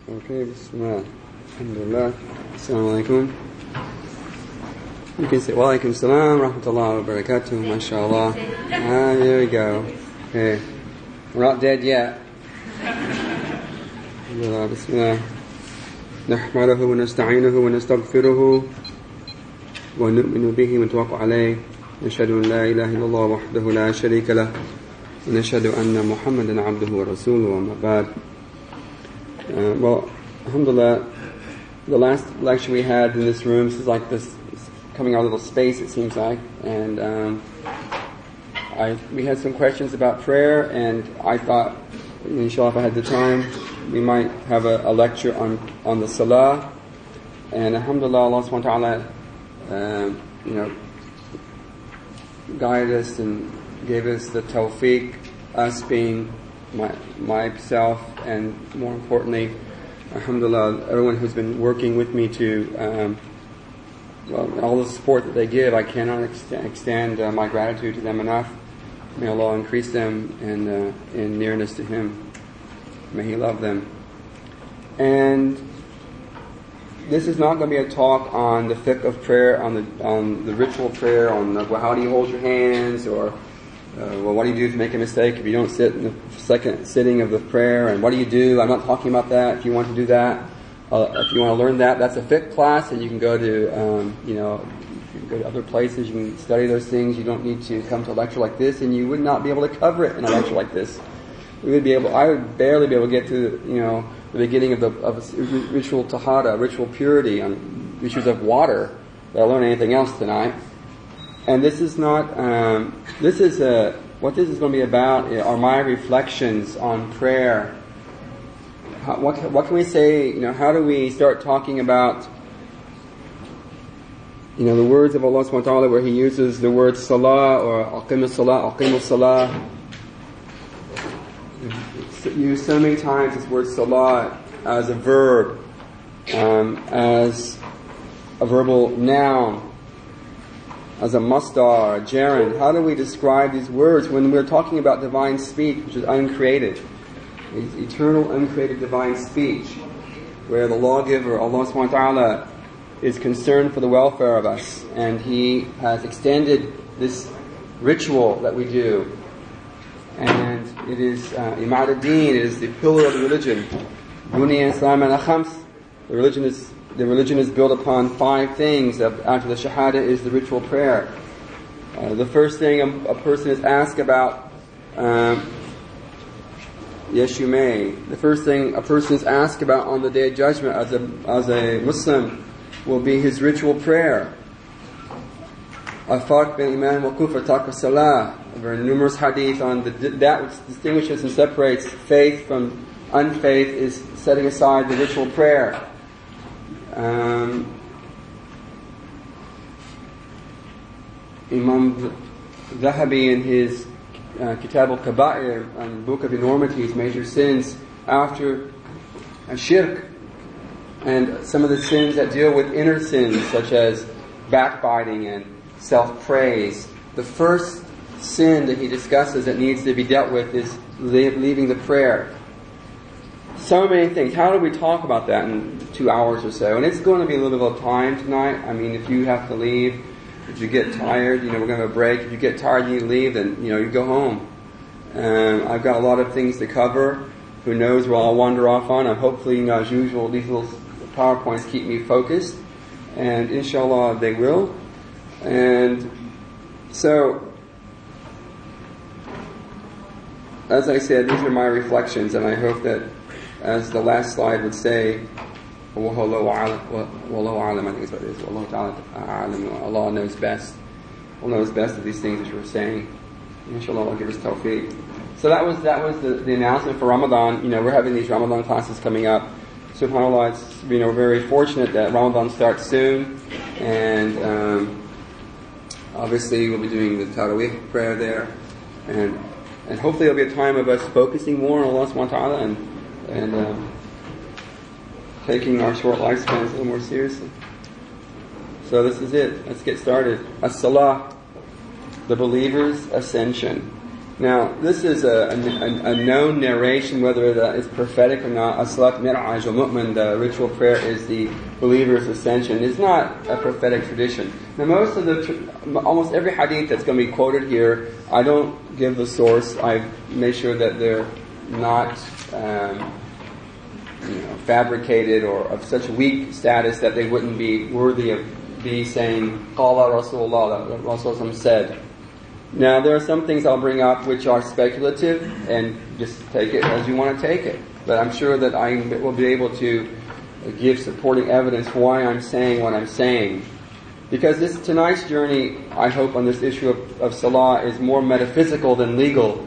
Okay, bismillah. Alhamdulillah. Assalamu alaikum. You can say, wa alaikum salam, rahmatullahi wa barakatuh, mashallah. There we go. Okay. We're not dead yet. Alhamdulillah, bismillah. نحمده ونستعينه ونستغفره ونؤمن به ونتوكل عليه نشهد أن لا إله إلا الله وحده لا شريك له ونشهد أن محمدا عبده ورسوله وما بعد. Well, alhamdulillah, the last lecture we had in this room, this is like this, coming out of a little space it seems like, and we had some questions about prayer, and I thought, inshallah, if I had the time, we might have a lecture on the Salah, and alhamdulillah, Allah subhanahu wa ta'ala, guided us and gave us the tawfiq, us being myself, and more importantly, alhamdulillah, everyone who's been working with me to, all the support that they give, I cannot extend my gratitude to them enough. May Allah increase them in nearness to Him. May He love them. And this is not going to be a talk on the fiqh of prayer, on the ritual prayer, on how do you hold your hands, or what do you do if you make a mistake if you don't sit in the second sitting of the prayer, and what do you do? I'm not talking about that. If you want to do that, if you want to learn that, that's a fiqh class, and you can go to you can go to other places. You can study those things. You don't need to come to a lecture like this, and you would not be able to cover it in a lecture like this. I would barely be able to get to the beginning of ritual tahara, ritual purity, on issues of water, let alone anything else tonight. And this is not. What this is going to be about are my reflections on prayer. What can we say? How do we start talking about the words of Allah subhanahu wa ta'ala, where He uses the word salah or aqimus salah. Used so many times this word salah as a verb, as a verbal noun, as a masdar, a gerund. How do we describe these words when we're talking about divine speech, which is uncreated, eternal, uncreated divine speech, where the lawgiver, Allah subhanahu wa ta'ala, is concerned for the welfare of us, and He has extended this ritual that we do. And it is Imad ad-Din, it is the pillar of the religion. Buniya Islam ala khams. The religion is built upon 5 things. After the Shahada is the ritual prayer. The first thing a person is asked about, yes you may. The first thing a person is asked about on the Day of Judgment as a Muslim will be his ritual prayer. Al-Farq bin Iman wa Kufr Tark Salah. There are numerous hadith on that which distinguishes and separates faith from unfaith is setting aside the ritual prayer. Imam Zahabi in his Kitab al-Kaba'ir, Book of Enormities, Major Sins, after shirk, and some of the sins that deal with inner sins, such as backbiting and self-praise. The first sin that he discusses that needs to be dealt with is leaving the prayer. So many things. How do we talk about that in 2 hours or so? And it's going to be a little bit of time tonight. I mean, if you have to leave, if you get tired, we're going to have a break. If you get tired and you leave, then, you go home. I've got a lot of things to cover. Who knows where I'll wander off on. And hopefully, as usual, these little PowerPoints keep me focused. And inshallah, they will. And so, as I said, these are my reflections, and I hope that, as the last slide would say, Wallahu a'lam, I think is what it is. Wallahu ta'ala, Allah knows best. Allah knows best of these things that you're saying. Inshallah, Allah give us tawfiq. So that was the announcement for Ramadan. We're having these Ramadan classes coming up. SubhanAllah, it's, we're very fortunate that Ramadan starts soon, and obviously we'll be doing the Taraweeh prayer there, and hopefully there'll be a time of us focusing more on Allah subhanahu wa ta'ala and taking our short lifespans a little more seriously. So this is it. Let's get started. As-salatu, the believer's ascension. Now, this is a known narration, whether that is prophetic or not. As-salatu mir'aj al-mu'min, the ritual prayer is the believer's ascension. It's not a prophetic tradition. Now, almost every hadith that's going to be quoted here, I don't give the source. I make sure that they're not fabricated or of such weak status that they wouldn't be worthy of be saying Qala Rasulullah, that Rasulullah said. Now, there are some things I'll bring up which are speculative, and just take it as you want to take it. But I'm sure that I will be able to give supporting evidence why I'm saying what I'm saying. Because tonight's journey, I hope, on this issue of Salah is more metaphysical than legal.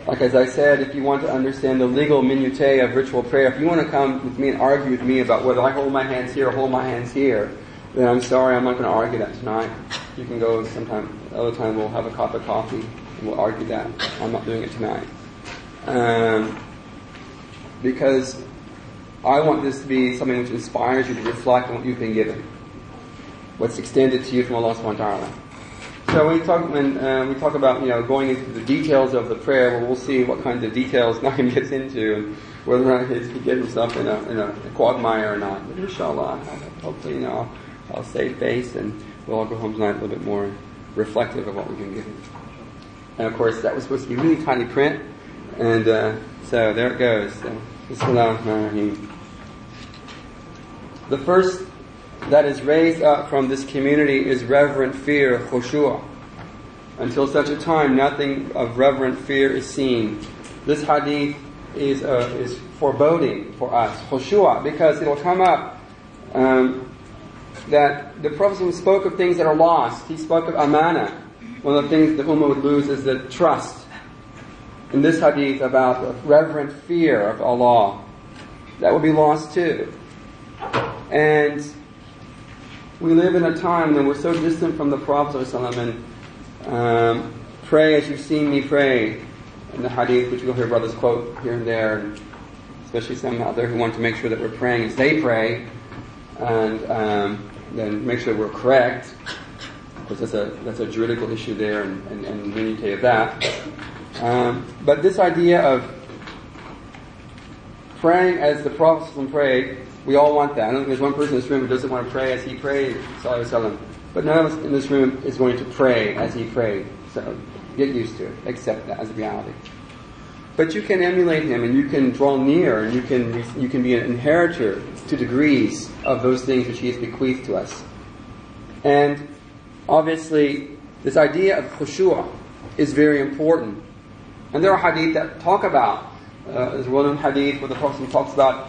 Like as I said, if you want to understand the legal minutiae of ritual prayer, if you want to come with me and argue with me about whether I hold my hands here or hold my hands here, then I'm sorry, I'm not going to argue that tonight. You can go sometime, other time we'll have a cup of coffee and we'll argue that. I'm not doing it tonight. Because I want this to be something which inspires you to reflect on what you've been given. What's extended to you from Allah subhanahu wa ta'ala. So when we talk about going into the details of the prayer, well, we'll see what kinds of details Naeem gets into and whether or not he gets himself in a quagmire or not. But inshallah, hopefully I'll save face and we'll all go home tonight a little bit more reflective of what we've been given. And of course, that was supposed to be really tiny print, and so there it goes. Bismillahirrahmanirrahim. The first that is raised up from this community is reverent fear, khushu'. Until such a time, nothing of reverent fear is seen. This hadith is foreboding for us, khushu', because it will come up that the Prophet spoke of things that are lost. He spoke of amana. One of the things the ummah would lose is the trust. In this hadith about the reverent fear of Allah, that will be lost too. And we live in a time when we're so distant from the Prophet ﷺ, and pray as you've seen me pray. In the hadith, which you'll hear brothers quote here and there, and especially some out there who want to make sure that we're praying as they pray, and then make sure we're correct. Of course, that's a juridical issue there, and we need to take that. But this idea of praying as the Prophet ﷺ prayed, we all want that. I don't think there's one person in this room who doesn't want to pray as he prayed, but none of us in this room is going to pray as he prayed. So get used to it. Accept that as a reality. But you can emulate him, and you can draw near, and you can be an inheritor to degrees of those things which he has bequeathed to us. And obviously, this idea of khushu' is very important. And there are hadith that talk about, there's one hadith where the Prophet talks about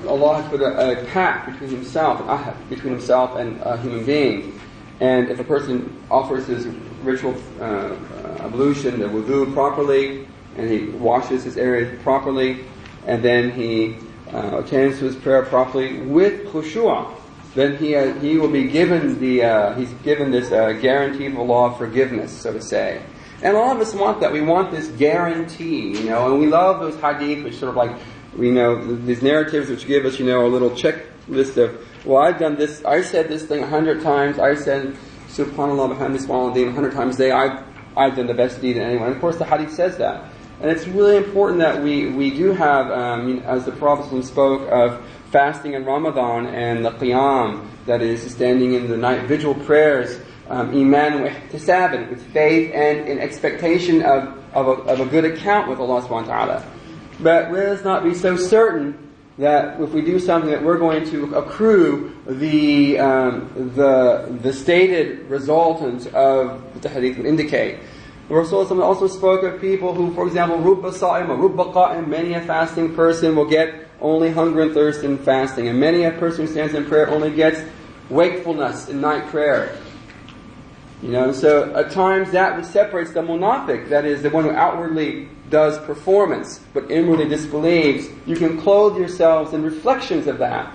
Allah has put a pact between himself and a human being. And if a person offers his ritual ablution, the Wudhu properly, and he washes his area properly, and then he attends to his prayer properly with khushu', then he will be given he's given this guarantee of Allah of forgiveness, so to say. And all of us want that. We want this guarantee, and we love those hadith which sort of like, these narratives which give us, a little checklist of, well, I've done this, I said this thing 100 times, I said Subhanallah bihamdihi subhanallah 100 times a day, I've done the best deed than anyone. And of course the hadith says that. And it's really important that we do have, as the Prophet spoke of fasting in Ramadan and the qiyam, that is standing in the night vigil prayers, iman wa ihtisaban, with faith and in expectation of a good account with Allah subhanahu wa ta'ala. But let us not be so certain that if we do something that we're going to accrue the stated resultant of what the hadith would indicate. The Rasul also spoke of people who, for example, rubba sa'im or rubba qa'im, many a fasting person will get only hunger and thirst in fasting, and many a person who stands in prayer only gets wakefulness in night prayer. So at times that which separates the munafiq, that is the one who outwardly does performance but inwardly disbelieves, you can clothe yourselves in reflections of that.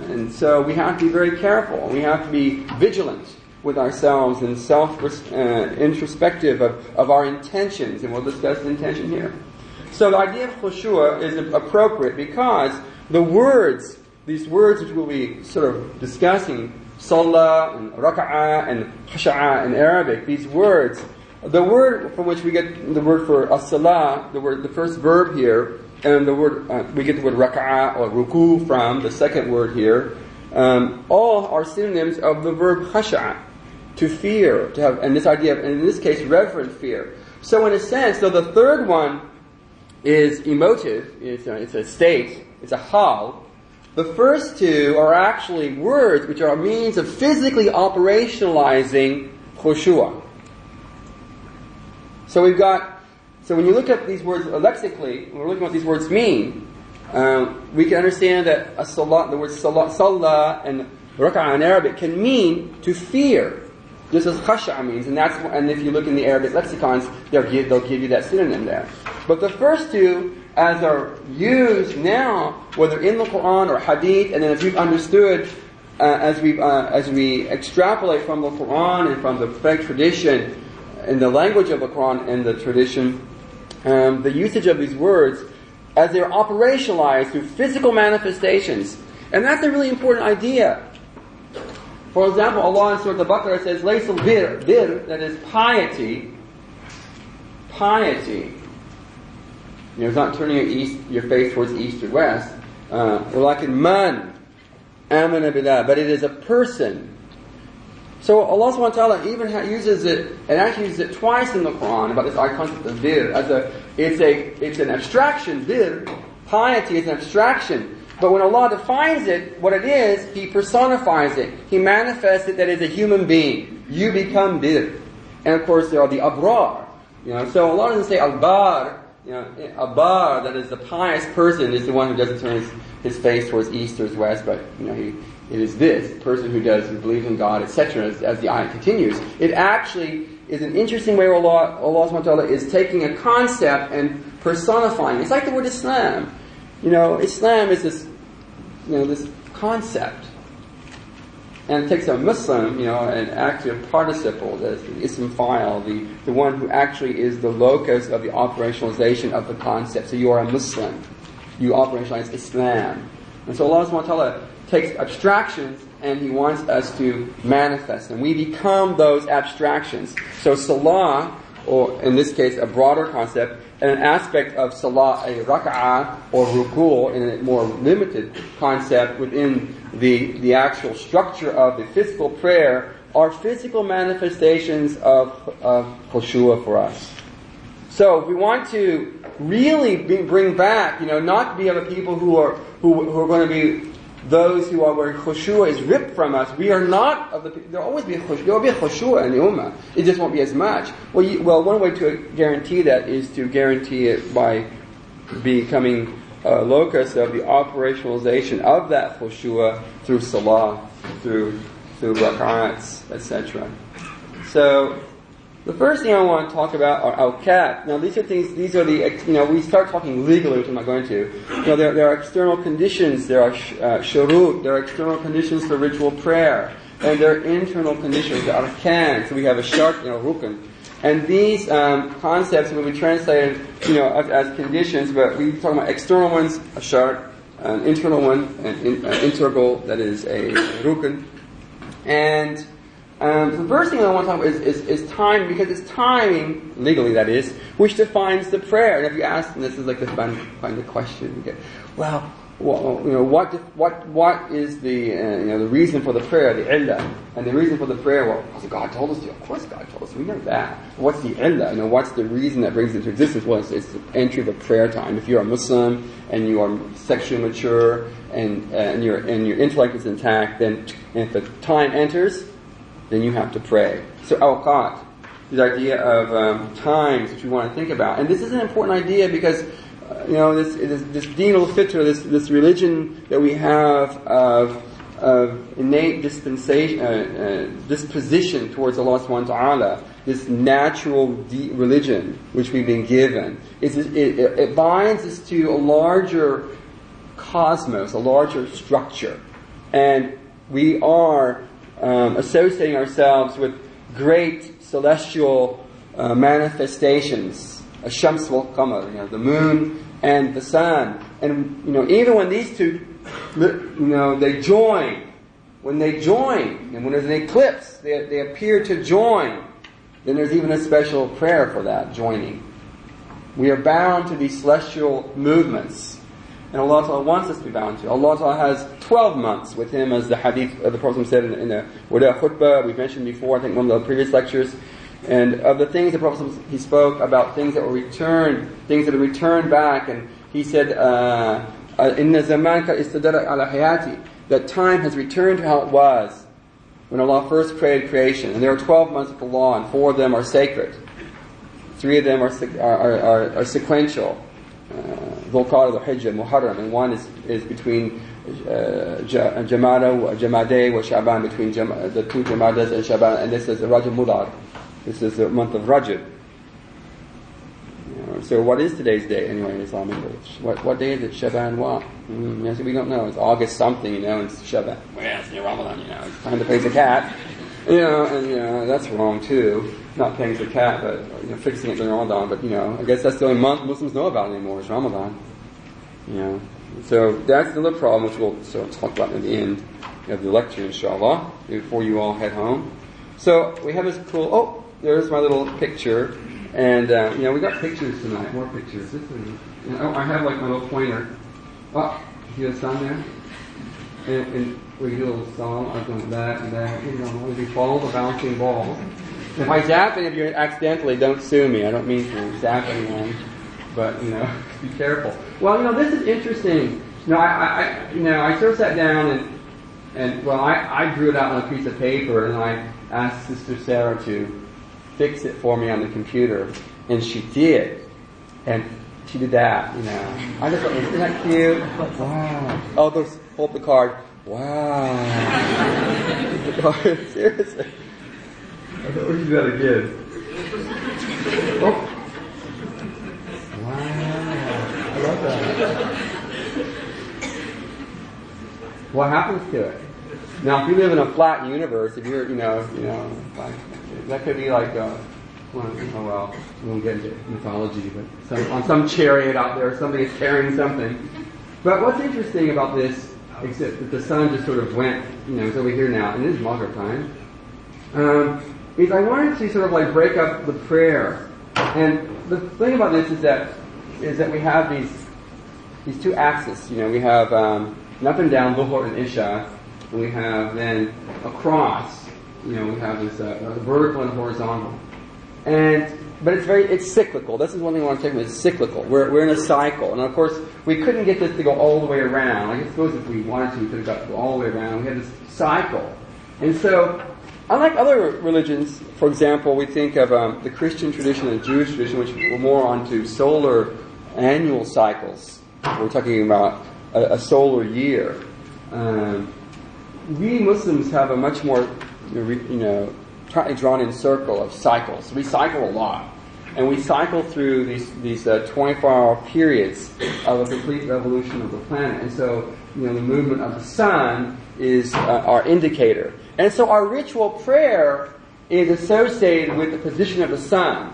And so we have to be very careful. We have to be vigilant with ourselves and introspective of our intentions, and we'll discuss the intention here. So the idea of khushu' is appropriate because the words, these words which we'll be sort of discussing, Salah and Raka'ah and Khasha'a in Arabic, these words the word from which we get the word for as-salah, the first verb here, and the word we get the word rak'ah or ruku from the second word here, all are synonyms of the verb khasha'a, to fear, to have, and this idea of, and in this case, reverent fear. So in a sense, though the third one is emotive, it's a state, it's a hal, the first two are actually words which are a means of physically operationalizing khushu'ah. So when you look at these words lexically, when we're looking at what these words mean, we can understand that the word salah and rak'ah in Arabic can mean to fear, just as khasha' means, and if you look in the Arabic lexicons, they'll give you that synonym there. But the first two, as are used now, whether in the Quran or Hadith, and then as we've understood, as we extrapolate from the Quran and from the prophetic tradition, in the language of the Quran and the tradition, the usage of these words as they're operationalized through physical manifestations, and that's a really important idea. For example, Allah in Surah Al-Baqarah says, "Laysal bir," that is piety. It's not turning your face towards east or west. وَلَكِنْ مَنْ آمَنَ بِاللَّهِ, but it is a person. So Allah subhanahu wa ta'ala even uses it, and actually uses it twice in the Quran about this concept of bir. It's an abstraction, bir. Piety is an abstraction. But when Allah defines it, what it is, He personifies it. He manifests it that is a human being. You become bir. And of course there are the abrar. So Allah doesn't say al-bar. Abar, that is the pious person, is the one who doesn't turn his face towards east or west, but it is this person who believes in God, etc. As the ayah continues, it actually is an interesting way where Allah subhanahu wa ta'ala is taking a concept and personifying. It's like the word Islam. Islam is this concept. And it takes a Muslim, an active participle, the ism file, the one who actually is the locus of the operationalization of the concept. So you are a Muslim. You operationalize Islam. And so Allah subhanahu wa ta'ala takes abstractions and He wants us to manifest them. We become those abstractions. So Salah, or in this case a broader concept, and an aspect of Salah, a rak'ah or ruku' in a more limited concept within the actual structure of the physical prayer, are physical manifestations of khushu'ah for us. So if we want to really bring back, not be other people who are going to be those who are where khushu'ah is ripped from us. We are not of the. There will always be a khushu'ah. There will be a khushu'ah in the ummah. It just won't be as much. Well, one way to guarantee that is to guarantee it by becoming a locus of the operationalization of that khushu'ah through salah, through rak'ats, etc. So the first thing I want to talk about are awqat. Now these are the, we start talking legally, which I'm not going to. There are external conditions, there are shurut, there are external conditions for ritual prayer, and there are internal conditions, the arkan. So we have a shart, rukn. And these concepts will be translated, as conditions, but we talk about external ones, a shart, an internal one, an integral, that is a rukn. And the first thing I want to talk about is time, because it's timing, legally that is, which defines the prayer. And if you ask, and this is like the fun question, you get, what is the reason for the prayer, the illah? And the reason for the prayer, God told us to. Of course God told us. We know that. What's the illah? What's the reason that brings it into existence? Well, it's the entry of the prayer time. If you're a Muslim and you are sexually mature and your intellect is intact, then if the time enters, then you have to pray. So awqat, the idea of times which we want to think about. And this is an important idea because this deen al-fitr, this religion that we have of innate disposition towards Allah subhanahu wa ta'ala, this natural religion which we've been given, it binds us to a larger cosmos, a larger structure. And we are associating ourselves with great celestial manifestations, Ash-Shams wal-Qamar, the moon and the sun. And even when these two, they join, and when there's an eclipse, they appear to join. then there's even a special prayer for that, joining. We are bound to these celestial movements. And Allah Ta'ala wants us to be bound to. Allah Ta'ala has 12 months with Him, as the hadith of the Prophet said in the Wudhu khutbah, we've mentioned before, I think one of the previous lectures. And of the things the Prophet, he spoke about things that were returned, things that are returned back. And he said, Inna zamanka istadara ala hayati, that time has returned to how it was when Allah first created creation. And there are 12 months of the law, and 4 of them are sacred. 3 of them are sequential. Dhul-Qa'dah, Hijjah, Muharram, and one is between Jamadeh wa Shaban, between the 2 Jamadas and Shaban, and this is the Rajab Mudar. This is the month of Rajab. So what is today's day anyway in Islamic age? What day is it? Shaban what? Yes, we don't know. It's August something, and it's Shaban. Well, it's Ramadan, it's time to pay the cat. And that's wrong too. Not paying the cat, but fixing it during Ramadan. But I guess that's the only month Muslims know about anymore is Ramadan. So that's another problem, which we'll talk about at the end of the lecture, inshallah, before you all head home. So we have this cool. Oh, there's my little picture, and we got pictures tonight. More pictures. I have like my little pointer. Oh, see the sun there? And we do a little song. I've done that and that. We follow the bouncing balls. If I zap any of you accidentally, don't sue me. I don't mean to zap anyone, but be careful. Well, this is interesting. I sort of sat down and I drew it out on a piece of paper, and I asked Sister Sarah to fix it for me on the computer, and she did, and she did that. I just thought, isn't that cute? Wow. Oh, pull up the card. Wow. Seriously. I thought we should do that again. Oh. Wow. I love that. What happens to it? Now, if you live in a flat universe, if you're, that could be like, we won't get into mythology, but on some chariot out there, somebody is carrying something. But what's interesting about this, except that the sun just sort of went, it's over here now, and it is Maghrib time, is I wanted to sort of like break up the prayer. And the thing about this is that we have these 2 axes. We have up and down, Dhuhr and Isha, and we have then across, we have this vertical and horizontal. But it's cyclical. This is one thing I want to take with. It's cyclical. We're in a cycle. And of course, we couldn't get this to go all the way around. I suppose if we wanted to, we could have got to go all the way around. We have this cycle. And so, unlike other religions, for example, we think of the Christian tradition and the Jewish tradition, which were more onto solar annual cycles. We're talking about a solar year. We Muslims have a much more, tightly drawn in circle of cycles. We cycle a lot. And we cycle through these 24-hour periods of a complete revolution of the planet. And so, the movement of the sun is our indicator. And so our ritual prayer is associated with the position of the sun.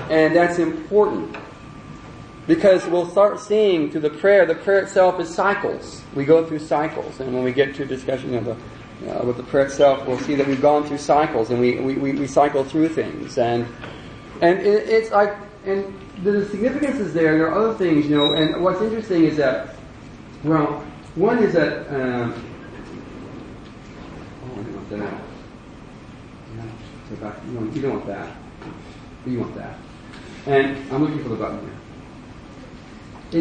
And that's important. Because we'll start seeing through the prayer itself is cycles. We go through cycles. And when we get to a discussion of with the prayer itself, we'll see that we've gone through cycles, and we cycle through things. And it's like, and the significance is there. There are other things, and what's interesting is that, one is that, I don't want that. You don't want that. You want that. And I'm looking for the button here.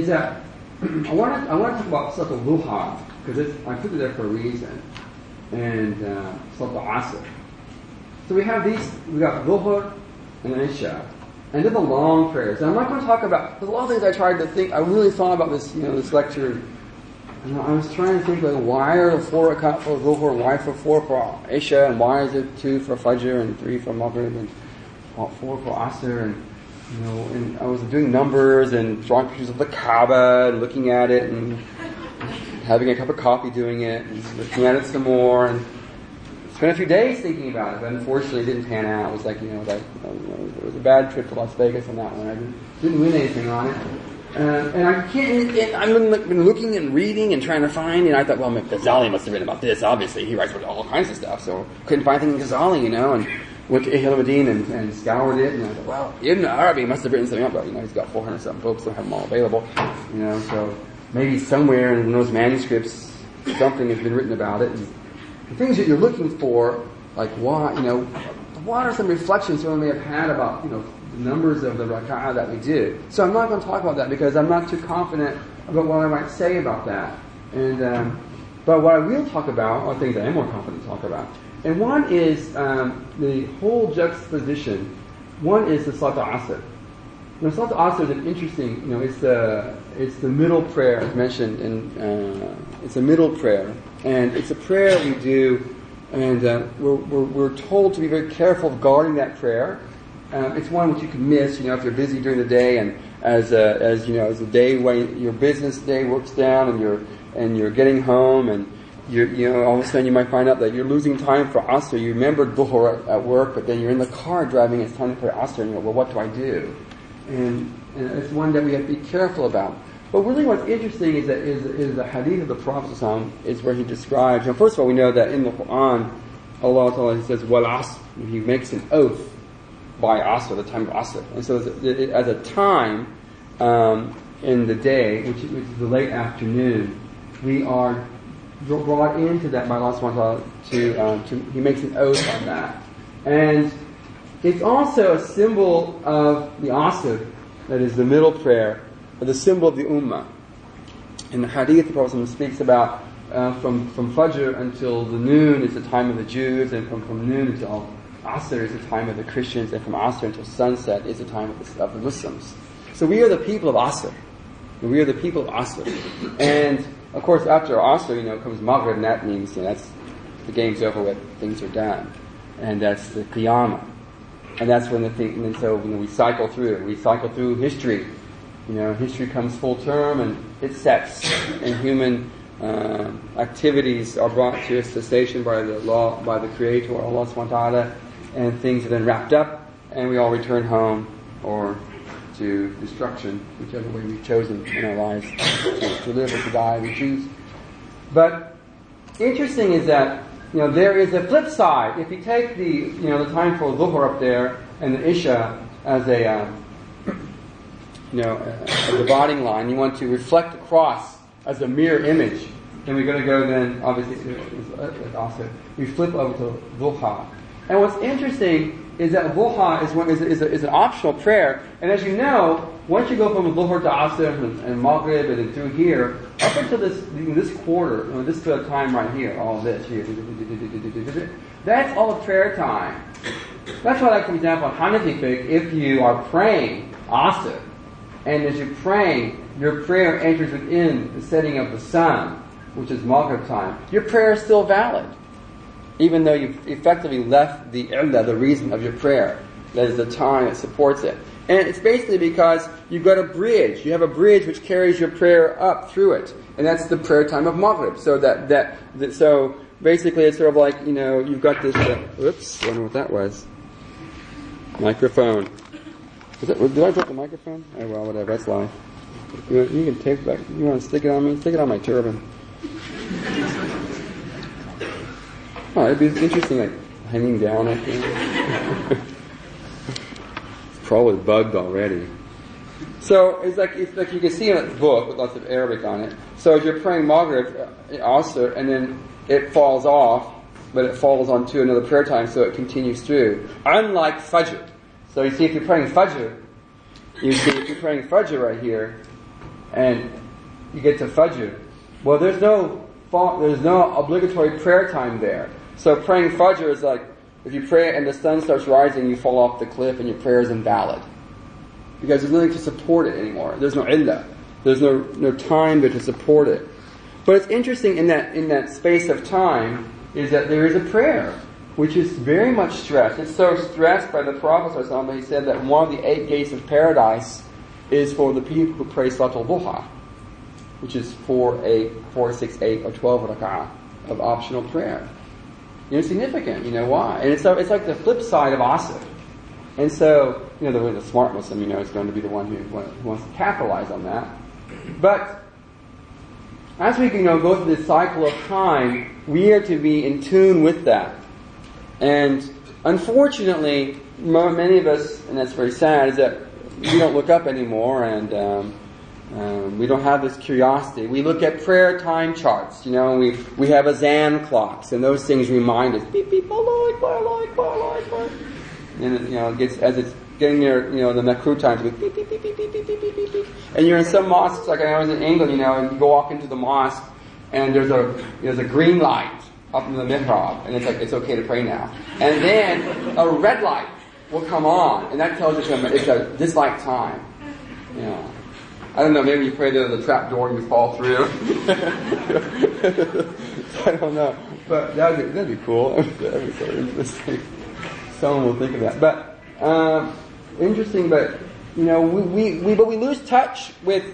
Is that I want to talk about Salat al-Duha, because I put it there for a reason, and Salat al-Asr. So we got Dhuhr and Isha, and they're the long prayers. And I'm not going to talk about, there's a lot of things I tried to think. I really thought about this, this lecture. And I was trying to think, why are 4 rakat for Dhuhr, and why 4 for Isha, and why is it 2 for Fajr, and 3 for Maghrib, and 4 for Asr, and and I was doing numbers and drawing pictures of the Kaaba and looking at it and having a cup of coffee doing it and looking at it some more, and spent a few days thinking about it, but unfortunately it didn't pan out. It was like, it was a bad trip to Las Vegas on that one. I didn't win anything on it. And I can't, I've been looking and reading and trying to find, and I thought, Ghazali must have written about this, obviously. He writes about all kinds of stuff, so couldn't find anything in Ghazali, went to Ihya al-Madin and scoured it, and I thought, well, Ibn Arabi must have written something up, but he's got 400 something books, don't have them all available, so maybe somewhere in those manuscripts something has been written about it. And the things that you're looking for, like what are some reflections someone may have had about the numbers of the rak'ah that we do. So I'm not going to talk about that because I'm not too confident about what I might say about that. And but what I will talk about are things I am more confident to talk about. And one is the whole juxtaposition. One is the Salat al-Asr. Salat al-Asr is an interesting, it's the middle prayer as mentioned, and it's a middle prayer, and it's a prayer we do, and we're told to be very careful of guarding that prayer. It's one which you can miss, if you're busy during the day, and as the day when your business day works down, and you're getting home, and all of a sudden you might find out that you're losing time for Asr. You remembered Dhuhr at work, but then you're in the car driving, it's time to pray Asr, and well, what do I do? And it's one that we have to be careful about. But really what's interesting is the hadith of the Prophet is where he describes, first of all, we know that in the Quran, Allah Ta'ala says, wal Asr, he makes an oath by Asr, the time of Asr. And so as a time in the day, which is the late afternoon, we are brought into that by Allah subhanahu wa ta'ala he makes an oath on that. And it's also a symbol of the Asr, that is the middle prayer, the symbol of the Ummah. In the hadith, the Prophet speaks about from Fajr until the noon is the time of the Jews, and from noon until Asr is the time of the Christians, and from Asr until sunset is the time of the Muslims. So we are the people of Asr. We are the people of Asr. And of course, after Asr, comes Maghrib, and that means that's the game's over with, things are done, and that's the Qiyamah, and that's when and so we cycle through history. History comes full term, and it sets, and human activities are brought to a cessation by the law, by the Creator, Allah subhanahu wa ta'ala, and things are then wrapped up, and we all return home or to destruction, whichever way we've chosen in our lives, to live or to die, we choose. But interesting is that there is a flip side. If you take the time for Dhuhr up there and the Isha as a dividing line, you want to reflect the cross as a mirror image, then we're going to go then obviously also we flip over to Dhuhr. And what's interesting is that Dhuhr is an optional prayer, and as you know, once you go from Dhuhr to Asr and Maghrib and then through here, up until this quarter, this time right here, all this here, that's all prayer time. That's why, like for example, in Hanafi fiqh, if you are praying Asr, and as you're praying, your prayer enters within the setting of the sun, which is Maghrib time, your prayer is still valid, even though you've effectively left the illah, the reason of your prayer. That is the time that supports it. And it's basically because you've got a bridge. You have a bridge which carries your prayer up through it. And that's the prayer time of Maghrib. So so basically it's sort of like, you've got this, whoops, I don't know what that was. Microphone. Did I drop the microphone? Oh well, whatever, that's live. You can take it back. You want to stick it on me? Stick it on my turban. Oh, it'd be interesting, like hanging down, I think. It's probably bugged already. So it's like you can see in a book with lots of Arabic on it. So as you're praying Maghrib, also, and then it falls off, but it falls onto another prayer time, so it continues through. Unlike Fajr. So you see, if you're praying Fajr, right here, and you get to Fajr, well, there's no obligatory prayer time there. So praying Fajr is like, if you pray and the sun starts rising, you fall off the cliff and your prayer is invalid. Because there's nothing to support it anymore. There's no illah. There's no time to support it. But it's interesting in that space of time is that there is a prayer, which is very much stressed. It's so stressed by the Prophet ﷺ, he said that one of the 8 gates of paradise is for the people who pray Salatul Dhuhr, which is 4, 8, 4, 6, 8, or 12 rak'ah of optional prayer. Significant. Why? And it's like the flip side of Asr. And so, the smart Muslim, is going to be the one who wants to capitalize on that. But as we go through this cycle of time, we are to be in tune with that. And unfortunately, many of us, and that's very sad, is that we don't look up anymore, and we don't have this curiosity. We look at prayer time charts, we have azan clocks, and those things remind us, beep, beep, Allah, and it gets, as it's getting near, the makruh times, it goes beep, beep, beep, beep, beep, beep, beep, beep, beep. And you're in some mosques, like I was in England, and you go walk into the mosque, and there's a green light up in the mihrab, and it's like, it's okay to pray now. And then a red light will come on, and that tells you it's a dislike time. I don't know, maybe you pray to the trap door and you fall through. I don't know. But that'd be cool. That'd be so interesting. Someone will think of that. But interesting, but we lose touch with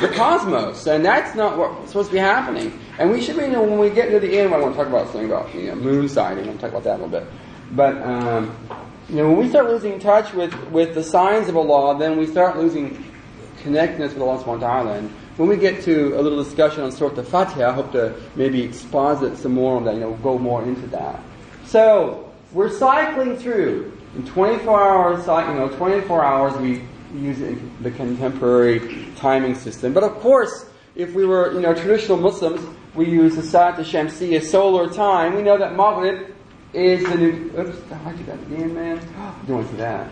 the cosmos, and that's not what's supposed to be happening. And we should be, when we get to the end, I want to talk about something about moon sighting. I want to talk about that a little bit. But when we start losing touch with the signs of Allah, then we start losing connectedness with Allah subhanahu wa ta'ala. And when we get to a little discussion on Surah Al-Fatiha, I hope to maybe exposit some more on that, go more into that. So, we're cycling through. In 24 hours, 24 hours we use the contemporary timing system. But of course, if we were, traditional Muslims, we use the As-salatu Shamsiyya solar time. We know that Maghrib is the new... Oops, I do that again, man. I don't want to see that.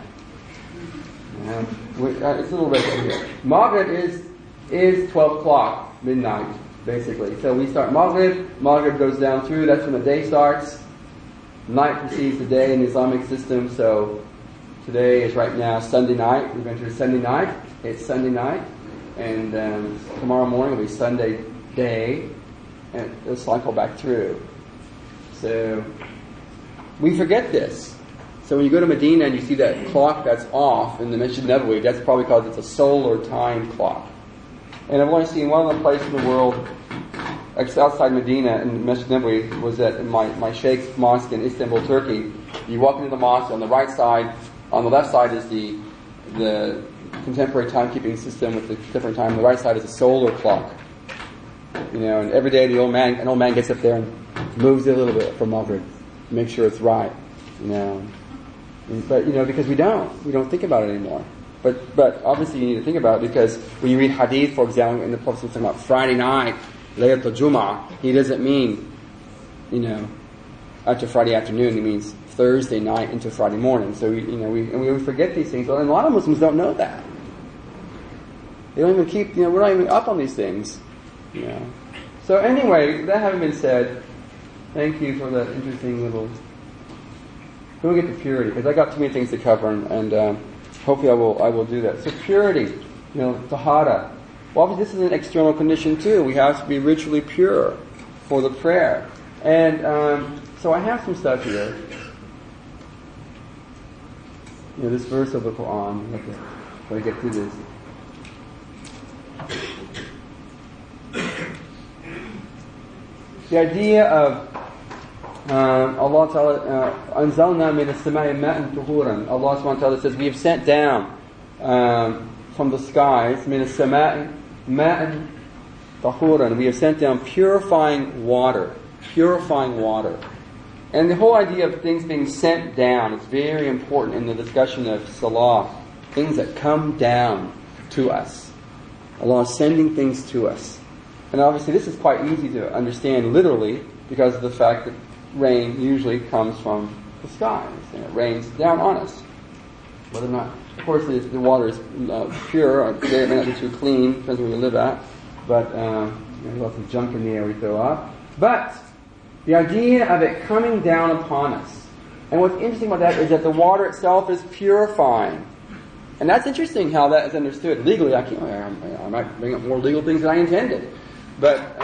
It's a little bit here. Maghrib is 12 o'clock, midnight, basically. So we start Maghrib goes down through, that's when the day starts. Night precedes the day in the Islamic system, so today is right now Sunday night. We've entered Sunday night. It's Sunday night. And tomorrow morning will be Sunday day, and it'll cycle back through. So we forget this. So when you go to Medina and you see that clock that's off in the Masjid Nabawi, that's probably because it's a solar time clock. And I've only seen one other place in the world outside Medina in Masjid Nabawi, was that in my Shaykh's mosque in Istanbul, Turkey. You walk into the mosque, on the right side, on the left side is the contemporary timekeeping system with the different time. On the right side is a solar clock. And every day an old man gets up there and moves it a little bit for Maghrib to make sure it's right. But because we don't think about it anymore. But obviously you need to think about it, because when you read hadith, for example, in the Prophet talking about Friday night, Laylatul Jum'ah, he doesn't mean, after Friday afternoon. He means Thursday night into Friday morning. So we forget these things, and a lot of Muslims don't know that. They don't even keep. We're not even up on these things. So anyway, that having been said, thank you for that interesting little. Then we get to purity, because I got too many things to cover, and hopefully I will do that. So purity, tahara. Well, obviously this is an external condition too. We have to be ritually pure for the prayer. And so I have some stuff here. This verse of the Quran. Let me get through this. The idea of Allah Ta'ala, أَنزَلْنَا مِنَ السَّمَاءِ مَاءً طُهُورًا. Allah subhanahu wa ta'ala says, we have sent down from the skies, مِنَ السَّمَاءِ مَاءً طُهُورًا. We have sent down purifying water. Purifying water. And the whole idea of things being sent down is very important in the discussion of Salah. Things that come down to us. Allah is sending things to us. And obviously this is quite easy to understand literally, because of the fact that rain usually comes from the skies, and it rains down on us. Whether or not, of course, the water is pure, or it may not be too clean, depends where you live at, but there's lots of junk in the air we throw up. But the idea of it coming down upon us, and what's interesting about that is that the water itself is purifying. And that's interesting how that is understood. Legally, I might bring up more legal things than I intended. But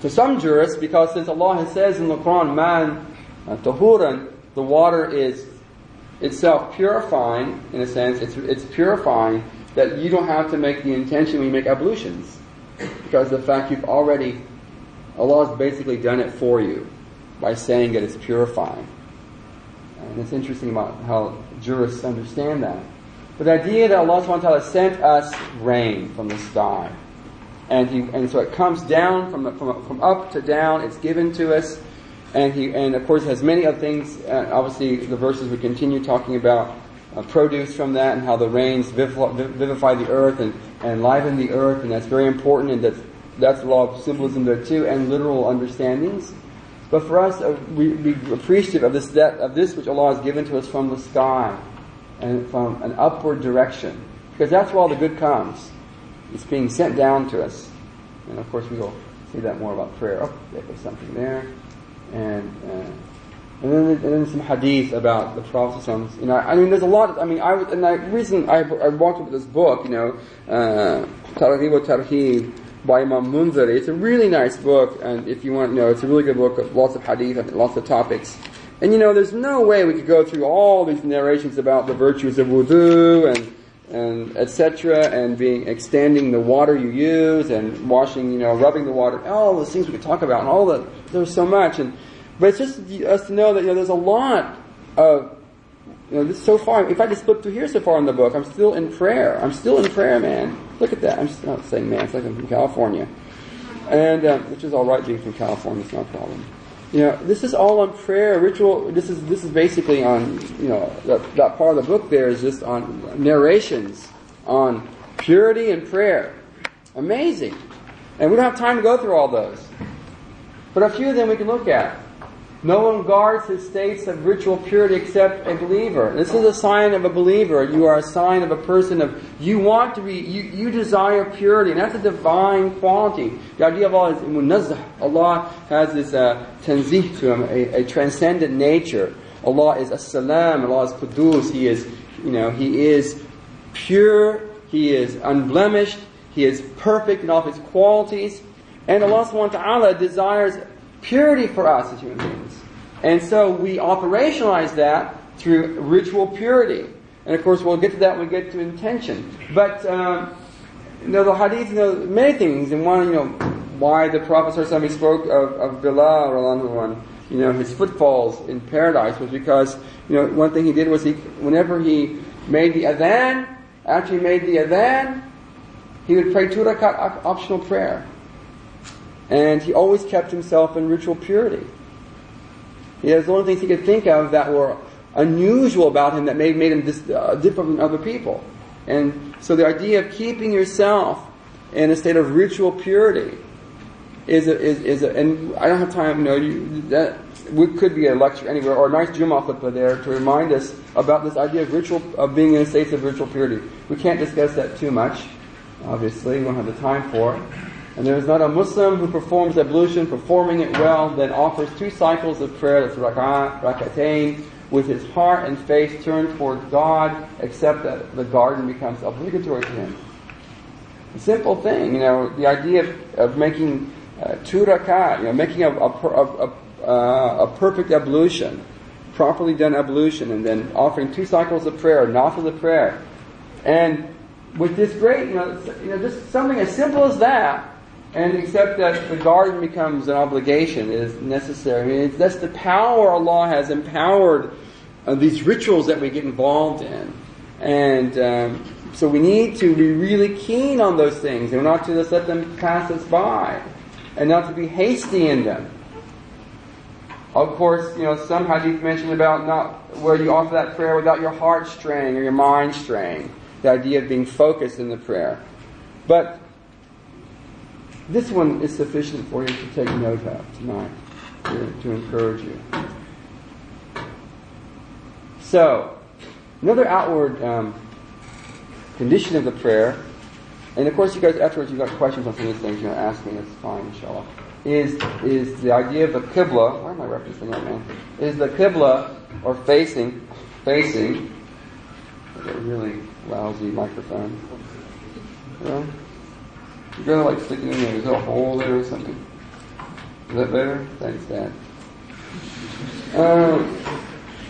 to some jurists, because since Allah says in the Quran, man tahuran, the water is itself purifying, in a sense, it's purifying, that you don't have to make the intention when you make ablutions. Because of the fact Allah has basically done it for you by saying that it's purifying. And it's interesting about how jurists understand that. But the idea that Allah subhanahu wa ta'ala sent us rain from the sky. And so it comes down from up to down, it's given to us. and of course has many other things. Obviously, the verses we continue talking about produce from that, and how the rains vivify the earth and enliven the earth, and that's very important, and that's a lot of symbolism there too, and literal understandings. But for us, we be appreciative of this which Allah has given to us from the sky and from an upward direction, because that's where all the good comes. It's being sent down to us, and of course we will see that more about prayer. Oh, there's something there, and then some hadith about the Prophet. There's a lot. I walked up with this book, Targhib wa Tarhib by Imam Munzari. It's a really nice book, and if you want to know, it's a really good book of lots of hadith and lots of topics. And there's no way we could go through all these narrations about the virtues of Wudhu and etc. and extending the water you use and washing, rubbing the water, all those things we could talk about, and there's so much. But it's just us to know that there's a lot of this so far. If I just flip through here so far in the book, I'm still in prayer. Man. Look at that. I'm just not saying man. It's like I'm from California, and which is all right being from California. It's not a problem. This is all on prayer, ritual. This is basically on that part of the book. There is just on narrations on purity and prayer. Amazing, and we don't have time to go through all those. But a few of them we can look at. No one guards his states of ritual purity except a believer. This is a sign of a believer. You are a sign of a person you want to be, you desire purity, and that's a divine quality. The idea of Allah is munazzah. Allah has this tanzih to Him, a transcendent nature. Allah is as-salam, Allah is qudus. He is pure, He is unblemished, He is perfect in all of His qualities. And Allah subhanahu wa ta'ala desires purity for us as human beings. And so we operationalize that through ritual purity. And of course we'll get to that when we get to intention. But the hadith, many things. And one, why the Prophet ﷺ spoke of Bilal, his footfalls in paradise, was because, one thing he did was whenever he made the adhan, after he made the adhan, he would pray 2 rakat optional prayer. And he always kept himself in ritual purity. He has the only things he could think of that were unusual about him that made him different from other people. And so the idea of keeping yourself in a state of ritual purity is and I don't have time, could be a lecture anywhere or a nice Jummah khutbah there to remind us about this idea of ritual, of being in a state of ritual purity. We can't discuss that too much, obviously, we don't have the time for it. And there is not a Muslim who performs ablution, performing it well, then offers 2 cycles of prayer, that's rak'atayn, with his heart and face turned toward God, except that the garden becomes obligatory to him. A simple thing, the idea of making 2 rakat, making a perfect ablution, properly done ablution, and then offering 2 cycles of prayer, nafil of prayer. And with this great, just something as simple as that, and except that the garden becomes an obligation, is necessary. That's the power Allah has empowered these rituals that we get involved in. And so we need to be really keen on those things, and not to just let them pass us by, and not to be hasty in them. Of course, some hadith mention about not where you offer that prayer without your heart straying or your mind straying. The idea of being focused in the prayer. But this one is sufficient for you to take note of tonight, to encourage you. So, another outward condition of the prayer, and of course you guys afterwards you've got questions on some of these things, ask me, that's fine, inshallah, is the idea of the qibla. Why am I referencing that, man? Is the qibla, or facing, I've got a really lousy microphone. You're going to like stick it in there. There's a hole there or something. Is that better? Thanks, Dad.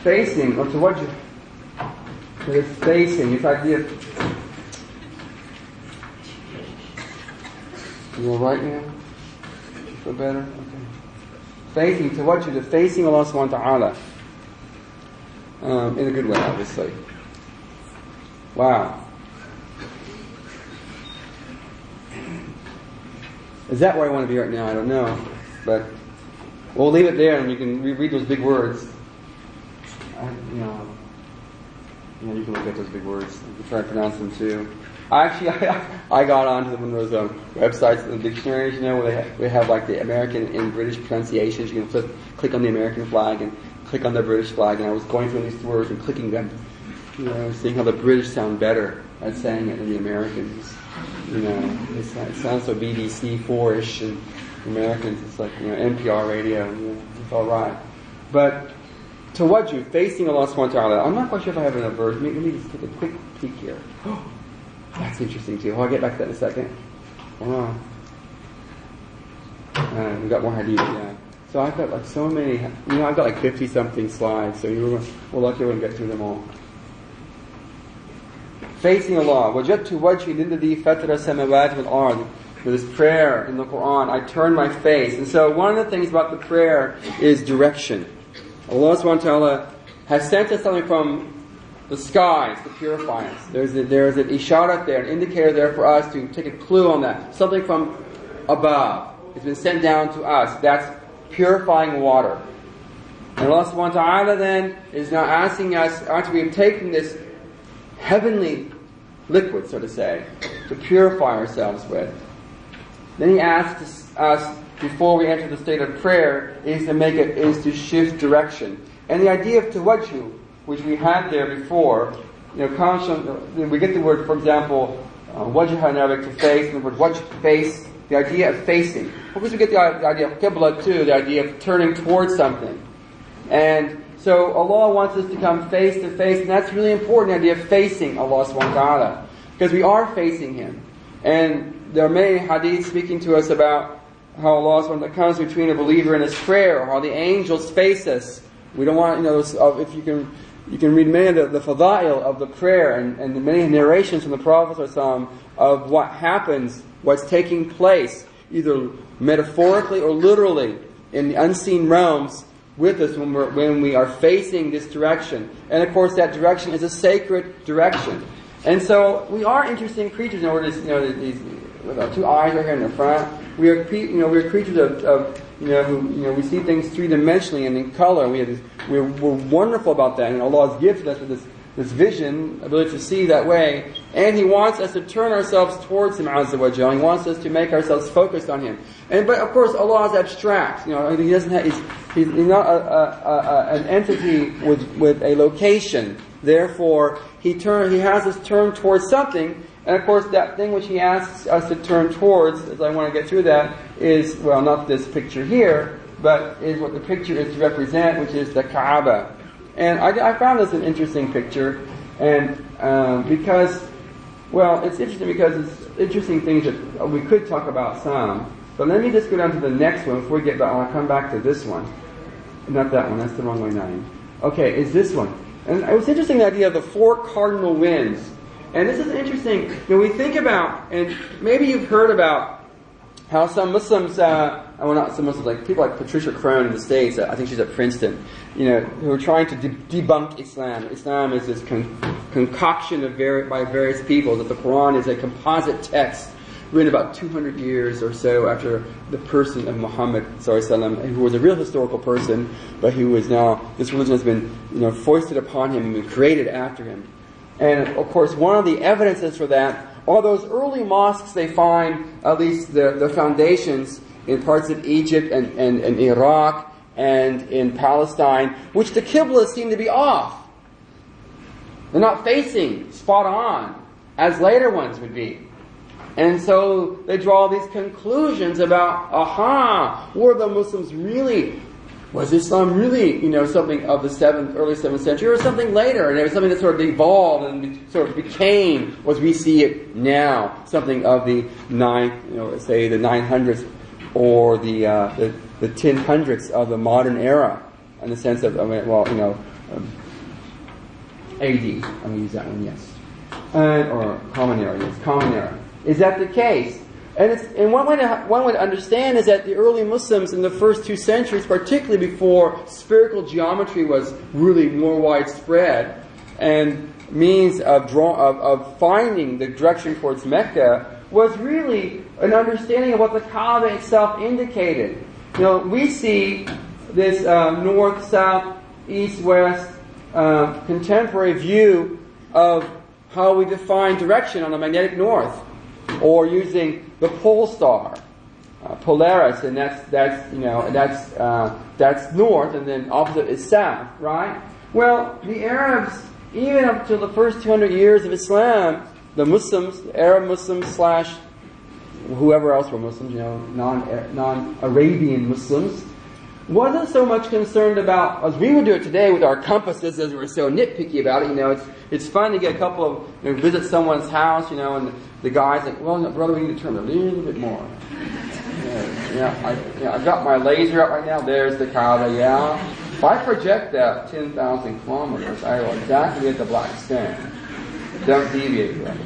Facing, or to what you... It's facing. It's idea of... You all right now? You feel better? Okay. Facing, to what you're facing Allah subhanahu wa ta'ala. In a good way, obviously. Wow. Is that where I want to be right now? I don't know. But We'll leave it there, and you can read those big words. You can look at those big words. You can try to pronounce them too. I got onto one of those websites, the dictionaries, where they have like the American and British pronunciations. You can click on the American flag and click on the British flag, and I was going through these words and clicking them, seeing how the British sound better at saying it than the Americans. It sounds so BBC 4-ish, and Americans, it's like NPR radio. It's all right, but tawajjuh, facing Allah subhanahu wa ta'ala. I'm not quite sure if I have enough verse. Let me just take a quick peek here. That's interesting too. I'll get back to that in a second. Hold on. We've got more hadith, yeah. So I've got like so many, I've got like 50-something slides, so we're lucky we're going to get through them all. Facing Allah. وَجَدْتُ وَجْهِي لِلَّذِي فَتَرَ السَّمَوَاتِ وَالْأَرْضِ. For this prayer in the Quran, I turn my face. And so one of the things about the prayer is direction. Allah subhanahu wa ta'ala has sent us something from the skies to purify us. There's an isharat there, an indicator there for us to take a clue on that. Something from above. It's been sent down to us. That's purifying water. And Allah subhanahu wa ta'ala then is now asking us, after we have taken this heavenly liquid, so to say, to purify ourselves with, then He asks us, before we enter the state of prayer, is to shift direction. And the idea of tawajjuh, which we had there before, comes from, we get the word, for example, wajha in Arabic, to face, and the word wajh, face, the idea of facing. Of course, we get the idea of qibla too, the idea of turning towards something. And so Allah wants us to come face to face, and that's really important, the idea of facing Allah subhanahu wa ta'ala, because we are facing Him. And there are many hadiths speaking to us about how Allah subhanahu wa ta'ala comes between a believer and his prayer, or how the angels face us. We don't want, if you can read many of the fada'il of the prayer and the many narrations from the Prophet of what happens, what's taking place, either metaphorically or literally in the unseen realms with us when we are facing this direction. And of course that direction is a sacred direction. And so we are interesting creatures. These with our two eyes right here in the front. We are creatures of we see things three-dimensionally and in color. We're wonderful about that, and Allah has gifted us with this vision, ability to see that way. And He wants us to turn ourselves towards Him Azza wa Jalla. He wants us to make ourselves focused on Him. But of course, Allah is abstract. He doesn't have. He's not an entity with a location. Therefore, He has us turn towards something. And of course, that thing which He asks us to turn towards, as I want to get through that, is, well, not this picture here, but is what the picture is to represent, which is the Kaaba. And I found this an interesting picture, and because, well, it's interesting because it's interesting things that we could talk about some. But let me just go down to the next one before we get back. I'll come back to this one. Not that one, that's the wrong way, Naeem. Okay, is this one. And it was interesting, the idea of the 4 cardinal winds. And this is interesting. We think about, and maybe you've heard about how some Muslims, not some Muslims, like people like Patricia Crone in the States, I think she's at Princeton, who are trying to debunk Islam. Islam is this concoction by various people, that the Quran is a composite text written about 200 years or so after the person of Muhammad ﷺ, who was a real historical person, but who is now, this religion has been foisted upon him and been created after him. And of course, one of the evidences for that, all those early mosques, they find at least the foundations in parts of Egypt and Iraq and in Palestine, which the Qibla seem to be off. They're not facing spot on, as later ones would be. And so they draw these conclusions about, were the Muslims really, was Islam really, something of the early 7th century, or something later? And it was something that sort of evolved and sort of became what we see it now, something of the say the 900s or the 1000s of the modern era, in the sense of, AD. I'm going to use that one, yes. Or Common Era, yes, Common Era. Is that the case? And one way to understand is that the early Muslims in the first 2 centuries, particularly before spherical geometry was really more widespread, and means of finding the direction towards Mecca, was really an understanding of what the Kaaba itself indicated. we see this north, south, east, west contemporary view of how we define direction on the magnetic north, or using the pole star, Polaris, and that's north, and then opposite is south, right? Well, the Arabs, even up to the first 200 years of Islam, the Muslims, the Arab Muslims slash whoever else were Muslims, non-Arabian Muslims, wasn't so much concerned about, as we would do it today with our compasses, as we're so nitpicky about it. It's fun to get a couple of, visit someone's house, and the guy's like, well, no, brother, we need to turn a little bit more. I've got my laser up right now. There's the Kaaba, yeah. If I project that 10,000 kilometers, I will exactly get the black stone. Don't deviate from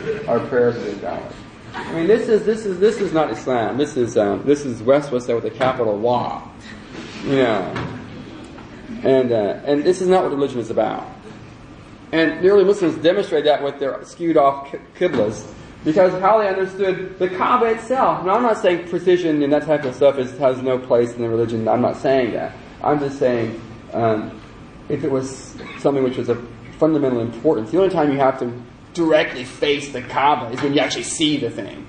it. Our prayers are invalid. I mean, this is not Islam. This is West with a capital W. And this is not what religion is about. And the early Muslims demonstrated that with their skewed off qiblas, because of how they understood the Kaaba itself. Now, I'm not saying precision and that type of stuff has no place in the religion. I'm not saying that. I'm just saying if it was something which was of fundamental importance, the only time you have to directly face the Kaaba is when you actually see the thing.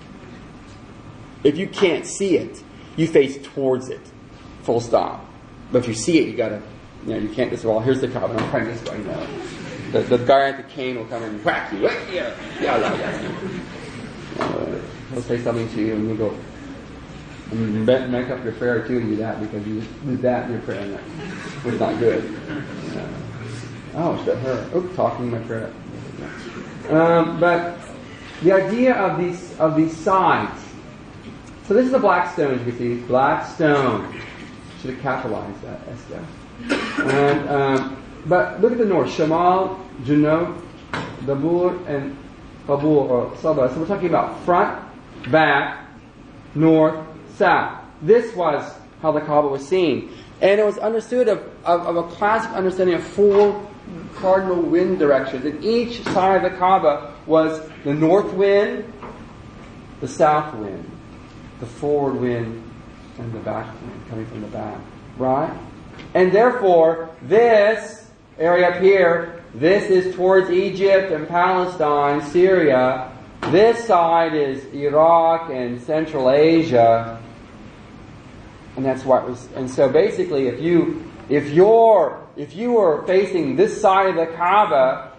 If you can't see it, you face towards it. Full stop. But if you see it, you gotta, you can't just, well, here's the Kaaba, I'm trying this way, The guy at the cane will come and whack you. He'll say something to you and you go, and make up your prayer too to do that, because you did that in your prayer, and that was not good. Oh, it's that her. Oops, talking my prayer. But the idea of these sides. So this is a black stone, as you can see. Black stone. Should have capitalized that. And but look at the north. Shamal, Junub, Dabur, and Babur or Sabah. So we're talking about front, back, north, south. This was how the Kaaba was seen. And it was understood of a classic understanding of four cardinal wind directions. And each side of the Kaaba was the north wind, the south wind, the forward wind, and the back wind coming from the back. Right? And therefore, this area up here, this is towards Egypt and Palestine, Syria. This side is Iraq and Central Asia. And that's why it was. And so basically, if you were facing this side of the Kaaba,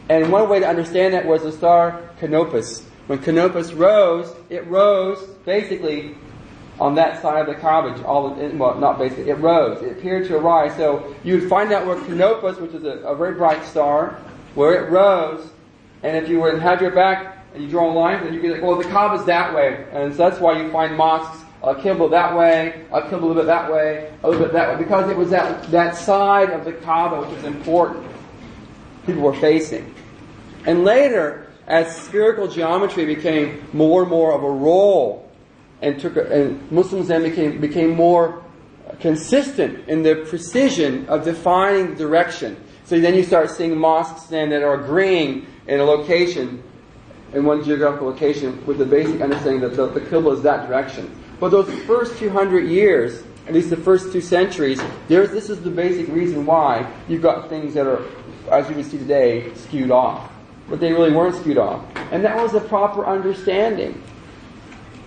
and one way to understand that was the star Canopus. When Canopus rose, it rose basically on that side of the Kaaba. Not basically, it rose. It appeared to rise. So you would find out where Canopus, which is a very bright star, where it rose. And if you were to have your back and you draw a line, then you get like, well, the Kaaba's that way. And so that's why you find mosques, a qibla that way, a qibla a little bit that way, a little bit that way, because it was that side of the Kaaba which was important. People were facing. And later, as spherical geometry became more and more of a role, and Muslims then became more consistent in the precision of defining direction. So then you start seeing mosques then that are agreeing in a location, in one geographical location, with the basic understanding that the qibla is that direction. But those first 200 years, at least the first 2 centuries, this is the basic reason why you've got things that are, as you can see today, skewed off. But they really weren't skewed off. And that was a proper understanding.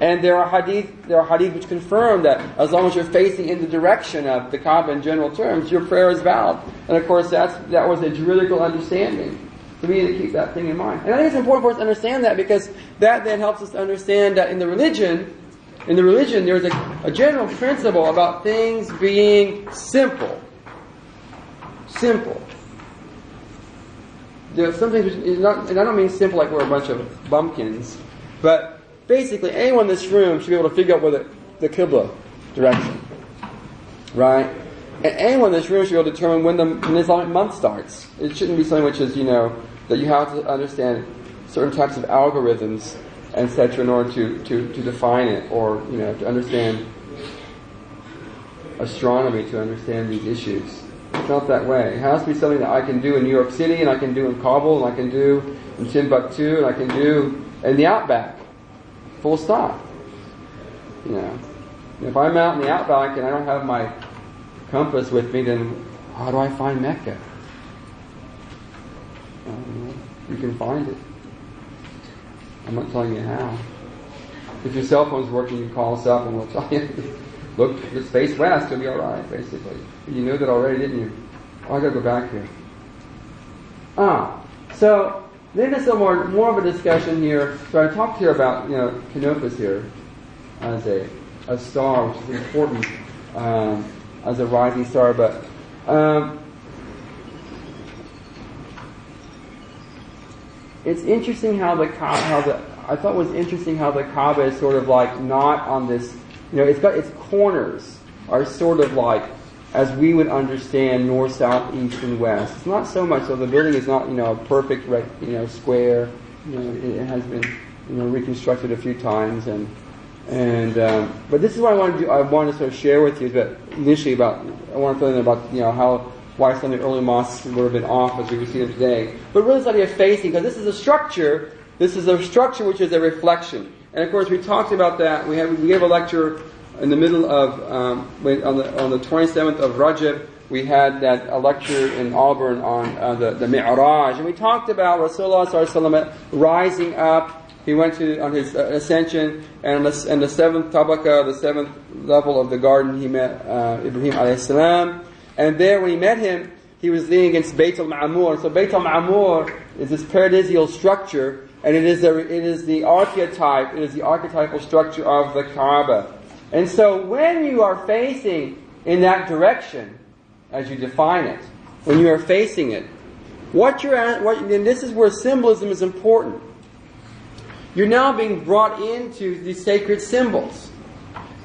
And there are hadith which confirm that as long as you're facing in the direction of the Kaaba in general terms, your prayer is valid. And of course that was a juridical understanding. So we need to keep that thing in mind. And I think it's important for us to understand that, because that then helps us to understand that in the religion there's a general principle about things being simple. Simple. There's something which is not, and I don't mean simple like we're a bunch of bumpkins, but basically anyone in this room should be able to figure out where the qibla direction. Right? And anyone in this room should be able to determine when the Islamic month starts. It shouldn't be something which is, that you have to understand certain types of algorithms, etc., in order to define it, or to understand astronomy to understand these issues. It's not that way. It has to be something that I can do in New York City, and I can do in Kabul, and I can do in Timbuktu, and I can do in the Outback. Full stop. If I'm out in the outback and I don't have my compass with me, then how do I find Mecca? You can find it. I'm not telling you how. If your cell phone's working, you call us up and we'll tell you. Look, just face west, you'll be alright, basically. You knew that already, didn't you? Oh, I gotta go back here. So then there's more of a discussion here. So I talked here about, Canopus here as a star, which is important as a rising star, but it's interesting how I thought it was interesting how the Kaaba is sort of like not on this, it's got its corners are sort of like, as we would understand, north, south, east, and west. It's not so much, so the building is not, a perfect, square. It has been, reconstructed a few times, but this is what I want to do. I want to sort of share with you, but initially I want to fill in about, why some of the early mosques would have been off as we see them today. But really, it's not a facing, because this is a structure. This is a structure which is a reflection. And of course, we talked about that. We gave a lecture in the middle of on the 27th of Rajab. We had a lecture in Auburn on the Mi'raj, and we talked about Rasulullah ﷺ rising up. He went on his ascension, and in the seventh tabaka, the seventh level of the garden, he met Ibrahim alayhi salam. And there, when he met him, he was leaning against Bayt al-Ma'mur. So Bayt al-Ma'mur is this paradisial structure, and it is the archetype. It is the archetypal structure of the Kaaba. And so, when you are facing in that direction, as you define it, when you are facing it, and this is where symbolism is important. You're now being brought into the sacred symbols,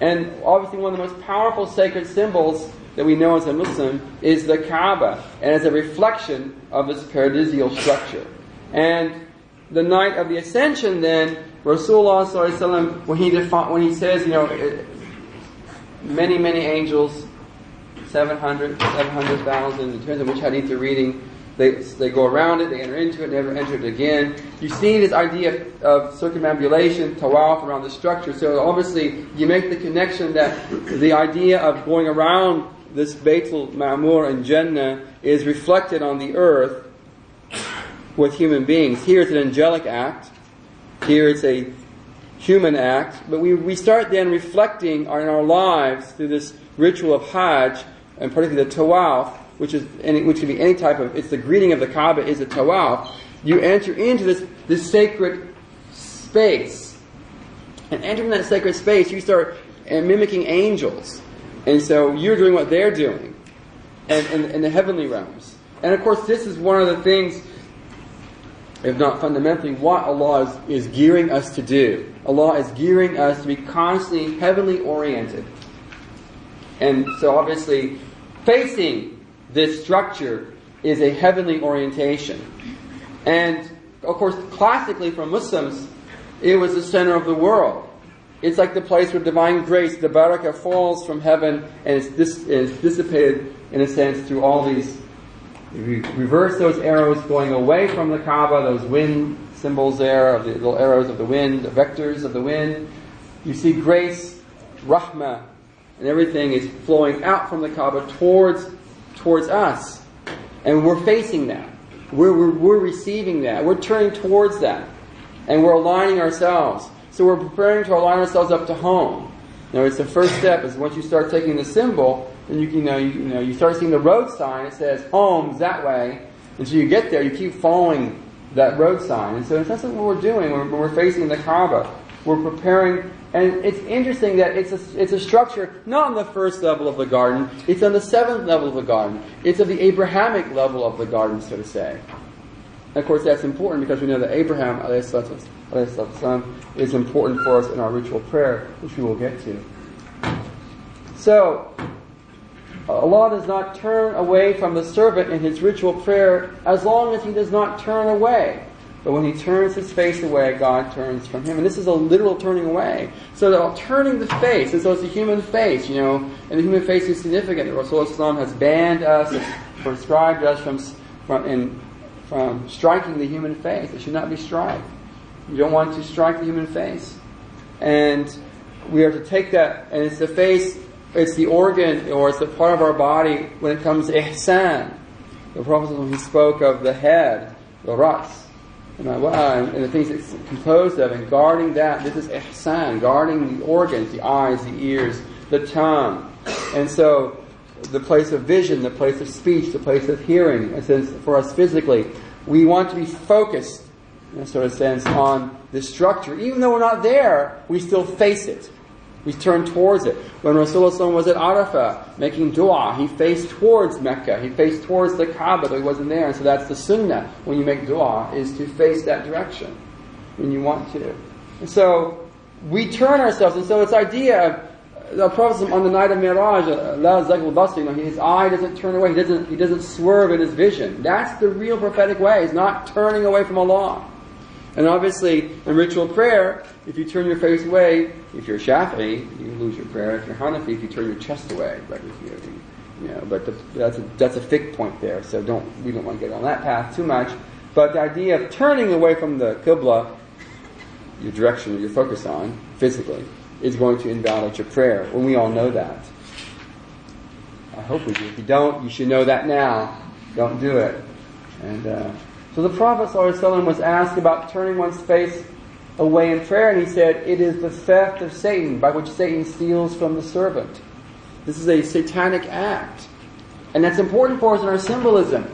and obviously one of the most powerful sacred symbols that we know as a Muslim is the Kaaba, and as a reflection of this paradisial structure. And the night of the Ascension, then, Rasulullah ﷺ, when he says, many angels, 700,000, it depends on which hadith you're reading, they go around it, they enter into it, never enter it again. You see this idea of circumambulation, tawaf around the structure. So obviously, you make the connection that the idea of going around this Baytul Ma'mur and Jannah is reflected on the earth with human beings. Here it's an angelic act. Here it's a human act. But we start then reflecting in our lives through this ritual of Hajj, and particularly the Tawaf, which can be any type of, it's the greeting of the Kaaba is a Tawaf. You enter into this sacred space. And entering that sacred space, you start mimicking angels. And so you're doing what they're doing in the heavenly realms. And of course, this is one of the things, if not fundamentally, what Allah is gearing us to do. Allah is gearing us to be constantly heavenly oriented. And so obviously, facing this structure is a heavenly orientation. And of course, classically for Muslims, it was the center of the world. It's like the place where divine grace, the barakah, falls from heaven, and it's dissipated, in a sense, through all these. If you reverse those arrows going away from the Kaaba, those wind symbols there, of the little arrows of the wind, the vectors of the wind, you see grace, rahmah, and everything is flowing out from the Kaaba towards us. And we're facing that. We're receiving that. We're turning towards that. And we're aligning ourselves. So we're preparing to align ourselves up to home. It's the first step. Is once you start taking the symbol, then you start seeing the road sign. It says home's that way, and so you get there. You keep following that road sign, and so that's what we're doing when we're facing the Kaaba. We're preparing, and it's interesting that it's a structure not on the first level of the garden. It's on the seventh level of the garden. It's of the Abrahamic level of the garden, so to say. And of course, that's important because we know that Abraham ﷺ is important for us in our ritual prayer, which we will get to. So, Allah does not turn away from the servant in his ritual prayer as long as he does not turn away. But when he turns his face away, God turns from him. And this is a literal turning away. So turning the face, and so it's a human face, and the human face is significant. Rasulullah has banned us, prescribed us from striking the human face. It should not be striked. You don't want to strike the human face. And we are to take that, and it's the face, it's the organ, or it's the part of our body when it comes to ihsan. The Prophet, when he spoke of the head, the ras, and the things it's composed of, and guarding that, this is ihsan, guarding the organs, the eyes, the ears, the tongue. And so, the place of vision, the place of speech, the place of hearing, and since for us physically, we want to be focused, in a sort of sense, on the structure. Even though we're not there, we still face it. We turn towards it. When Rasulullah was at Arafah, making dua, he faced towards Mecca. He faced towards the Kaaba, though he wasn't there. And so that's the sunnah, when you make dua, is to face that direction, when you want to. And so, we turn ourselves, and so it's idea of the Prophet on the night of Miraj, his eye doesn't turn away, he doesn't swerve in his vision. That's the real prophetic way, is not turning away from Allah. And obviously, in ritual prayer, if you turn your face away, if you're Shafi'i, you lose your prayer. If you're Hanafi, if you turn your chest away, but that's a fiqh point there. So we don't want to get on that path too much. But the idea of turning away from the Qibla, your direction that you're focused on physically, is going to invalidate your prayer. When we all know that. I hope we do. If you don't, you should know that now. Don't do it. And so the Prophet ﷺ was asked about turning one's face away in prayer, and he said, it is the theft of Satan, by which Satan steals from the servant. This is a satanic act. And that's important for us in our symbolism.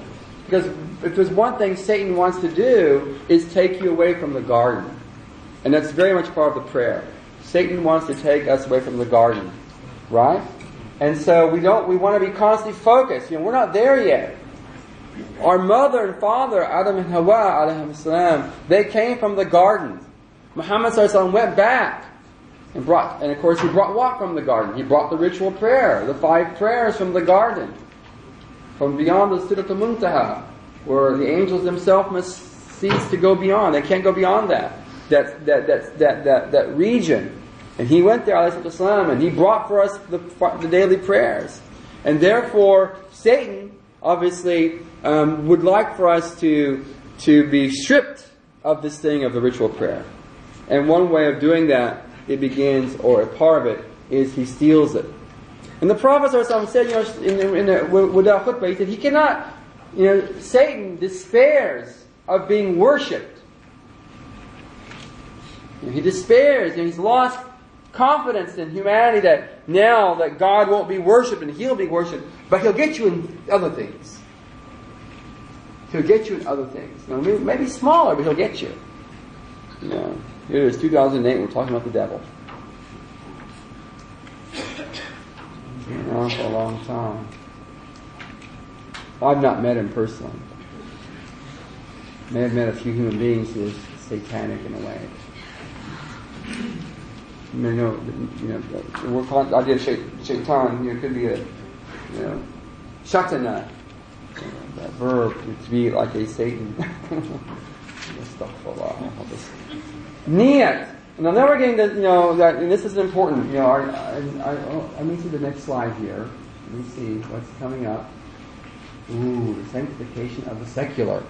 Because if there's one thing Satan wants to do, is take you away from the garden. And that's very much part of the prayer. Satan wants to take us away from the garden. Right? And so we want to be constantly focused. We're not there yet. Our mother and father, Adam and Hawa, alayhim salam, they came from the garden. Muhammad sallallahu alaihi wasallam went back and of course he brought what from the garden? He brought the ritual prayer, the 5 prayers from the garden, from beyond the Sidratul Muntaha, where the angels themselves must cease to go beyond. They can't go beyond that region. And he went there, alayhi salam, and he brought for us the daily prayers. And therefore, Satan obviously would like for us to be stripped of this thing of the ritual prayer. And one way of doing that, it begins, or a part of it, is he steals it. And the Prophet ﷺ said, in the Wudhu khutbah, he said, he cannot, Satan despairs of being worshipped. He despairs, and he's lost confidence in humanity that now that God won't be worshipped and he'll be worshipped, but he'll get you in other things. He'll get you in other things. Maybe smaller, but he'll get you. Here it is, 2008, we're talking about the devil. He's been around for a long time. I've not met him personally. May have met a few human beings who are satanic in a way. We're calling the idea of shaitan, it could be a, shatana, that verb, to be like a Satan. Niyat. And now we're getting to, that, and this is important, let me see the next slide here. Let me see what's coming up. Ooh, the sanctification of the secular.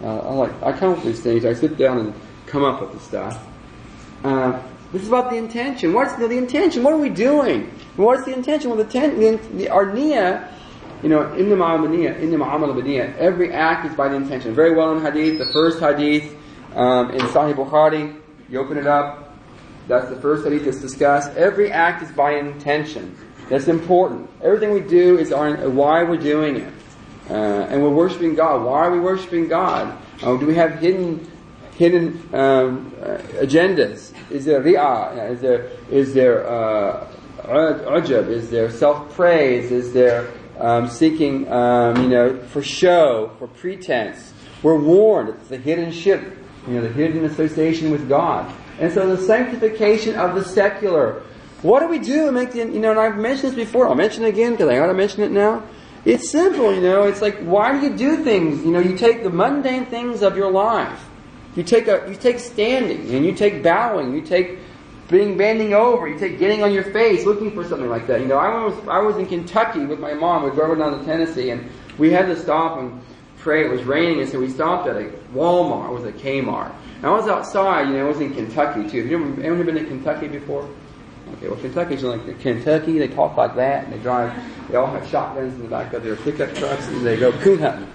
I come up with these things, I sit down and come up with the stuff. This is about the intention. What's the intention? What are we doing? What's the intention? Well, our niyyah, in the ma'amal b'niyyah, every act is by the intention. Very well in hadith. The first hadith in Sahih Bukhari, you open it up, that's the first hadith that's discussed. Every act is by intention. That's important. Everything we do is why we're doing it. And we're worshiping God. Why are we worshiping God? Do we have hidden agendas? Is there ri'ah? Is there ujab? Is there self-praise? Is there seeking, for show, for pretense? We're warned. It's the hidden shirk, the hidden association with God. And so the sanctification of the secular. What do we do to make and I've mentioned this before. I'll mention it again because I ought to mention it now. It's simple, It's like, why do you do things? You take the mundane things of your life. You take standing, and you take bowing, you take bending over, you take getting on your face, looking for something like that. I was in Kentucky with my mom. We drove down to Tennessee, and we had to stop and pray. It was raining, and so we stopped at a Walmart. It was a Kmart. And I was outside. I was in Kentucky too. Have you ever been to Kentucky before? Okay, well, Kentucky's like Kentucky. They talk like that, and they all have shotguns in the back of their pickup trucks, and they go coon hunting.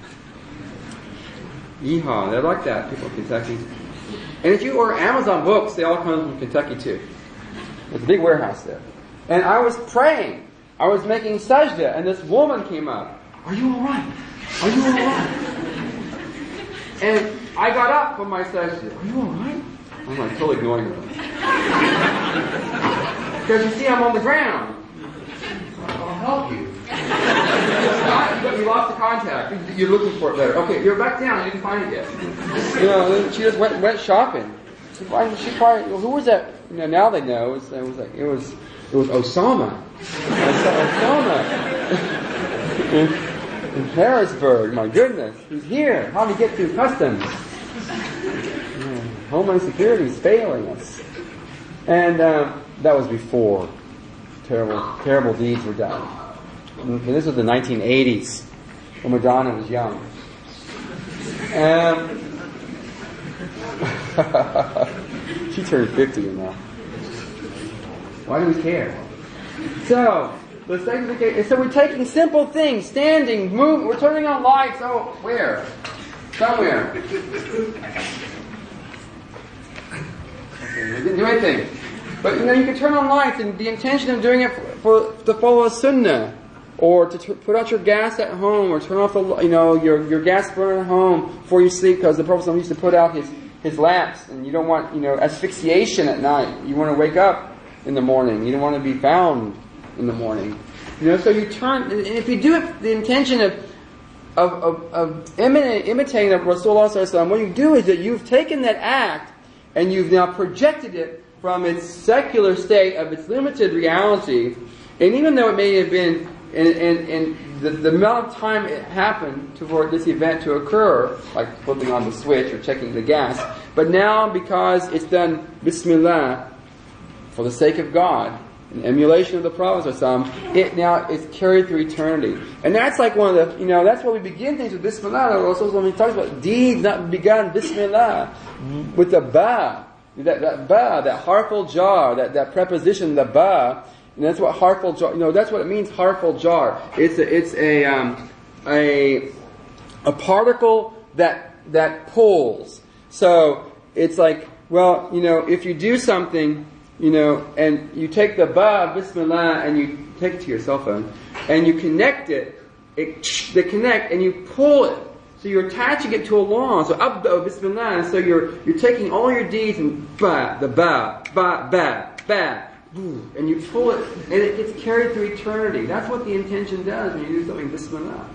Yeehaw! They're like that, people in Kentucky. And if you order Amazon books, they all come from Kentucky too. There's a big warehouse there. And I was praying. I was making sajda, and this woman came up. Are you all right? Are you all right? And I got up from my sajda. Are you all right? I'm like totally ignoring her. Because you see, I'm on the ground. I'll help you. But you lost the contact. You're looking for it better. Okay, you're back down. You didn't find it yet. You know, she just went shopping. She probably, who was that? You know, now they know. It was Osama. Osama. In Harrisburg. My goodness, he's here. How did he get through customs? Homeland Security is failing us. And that was before terrible deeds were done. And this was the 1980s, when Madonna was young. She turned 50 now. Why do we care? So we're taking simple things, standing, moving, we're turning on lights. Oh, where? Somewhere. We didn't do anything. But you can turn on lights, and the intention of doing it to follow a sunnah, or to put out your gas at home, or turn off your gas burner at home before you sleep, because the Prophet used to put out his lamps, and you don't want asphyxiation at night. You want to wake up in the morning. You don't want to be found in the morning. So you turn, and if you do it, the intention of imitating the Rasulullah sallallahu alaihi wasallam, what you do is that you've taken that act and you've now projected it from its secular state of its limited reality, and even though it may have been in the amount of time it happened for this event to occur, like flipping on the switch or checking the gas, but now because it's done Bismillah for the sake of God, in emulation of the Prophet ﷺ, it now is carried through eternity. And that's like one of the, that's why we begin things with Bismillah. When he talks about deeds not begun Bismillah, with the ba, that ba, that harful jar, that preposition, the ba, and that's what harful jar, that's what it means, harful jar. It's a particle that pulls. So it's like, well, if you do something, and you take the ba, Bismillah, and you take it to your cell phone, and you connect it, they connect, and you pull it. So you're attaching it to a law. So abda, Bismillah, and so you're taking all your deeds and ba, and you pull it, and it gets carried through eternity. That's what the intention does when you do something Bismillah.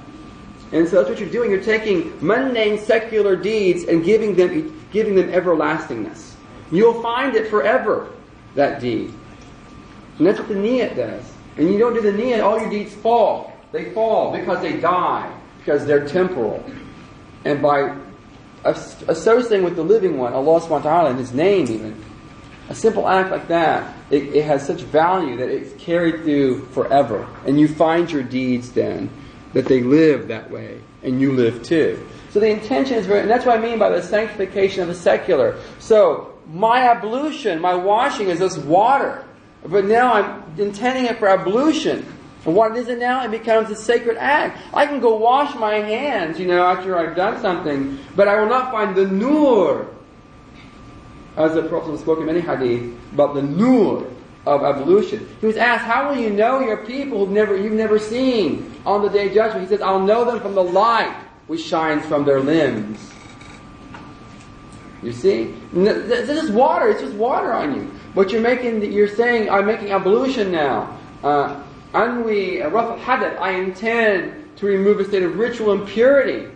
And so that's what you're doing. You're taking mundane secular deeds and giving them everlastingness. You'll find it forever, that deed. And that's what the niyat does. And you don't do the niyat, all your deeds fall. They fall because they die, because they're temporal. And by associating with the living one, Allah subhanahu wa ta'ala, in His name even, a simple act like that, it has such value that it's carried through forever. And you find your deeds then, that they live that way, and you live too. So the intention is and that's what I mean by the sanctification of the secular. So, my ablution, my washing is this water. But now I'm intending it for ablution. And what is it now? It becomes a sacred act. I can go wash my hands, after I've done something, but I will not find the nur. As the Prophet has spoken in many hadith about the nur of ablution. He was asked, how will you know your people you've never seen on the day of judgment? He says, I'll know them from the light which shines from their limbs. You see? This is water. It's just water on you. But you're saying, I'm making ablution now. Anwi, raf al-hadath, I intend to remove a state of ritual impurity.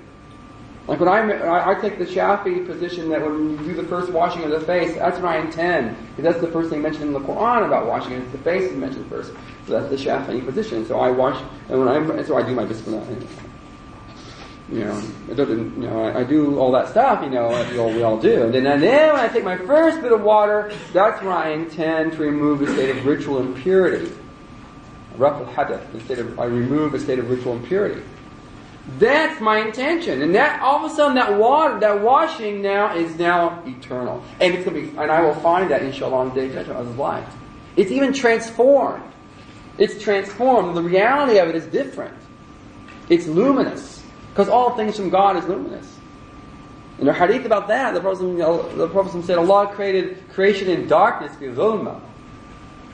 Like when I take the Shafi position that when you do the first washing of the face, that's what I intend. Because that's the first thing mentioned in the Quran about washing it. The face is mentioned first. So that's the Shafi position. So I wash, and so I do my Bismillah. It doesn't, I do all that stuff, we all do. And then when I take my first bit of water, that's when I intend to remove a state of ritual impurity. Raf al-hadath, I remove a state of ritual impurity. That's my intention. And that, all of a sudden, that water, that washing now is now eternal. And it's going to be, and I will find that, inshallah, on the day of judgment of His life. It's even transformed. It's transformed. The reality of it is different. It's luminous. Because all things from God is luminous. In the hadith about that, the Prophet said, Allah created creation in darkness, fi dhulma.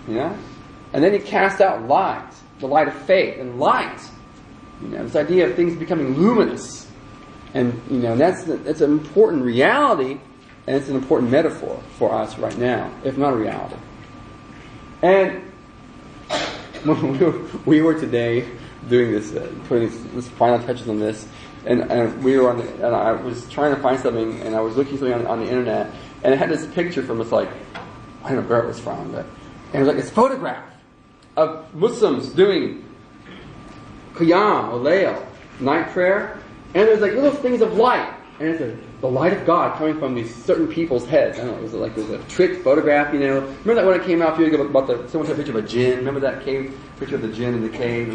And then He cast out light, the light of faith, and light. This idea of things becoming luminous. And that's an important reality, and it's an important metaphor for us right now, if not a reality. And when we were today doing this, putting this final touches on this, and we were and I was trying to find something, and I was looking something on the internet, and it had this picture from this, like, I don't know where it was from, but it was like this photograph of Muslims doing Qiyam or Layl, night prayer, and there's like little things of light, and it's the light of God coming from these certain people's heads. I don't know, it was a trick photograph, Remember that when it came out a few years ago about someone took a picture of a jinn? Remember that picture of the jinn in the cave?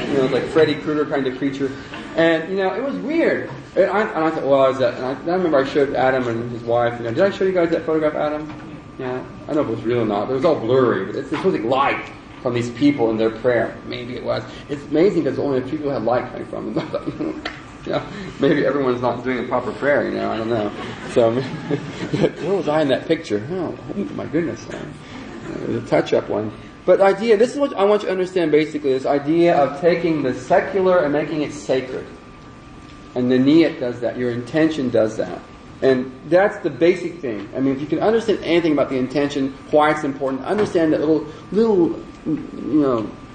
It was like Freddy Krueger kind of creature. And, it was weird. And I thought, well, is that? And I remember I showed Adam and his wife. Did I show you guys that photograph, Adam? Yeah. I don't know if it was real or not, but it was all blurry. But it's supposed to be light from these people in their prayer. Maybe it was. It's amazing because only a few people had light coming from them. Maybe everyone's not doing a proper prayer, I don't know. So, where was I in that picture? Oh my goodness. It was a touch-up one. But idea, this is what I want you to understand basically, this idea of taking the secular and making it sacred. And the niyat does that, your intention does that. And that's the basic thing. I mean, if you can understand anything about the intention, why it's important, understand that little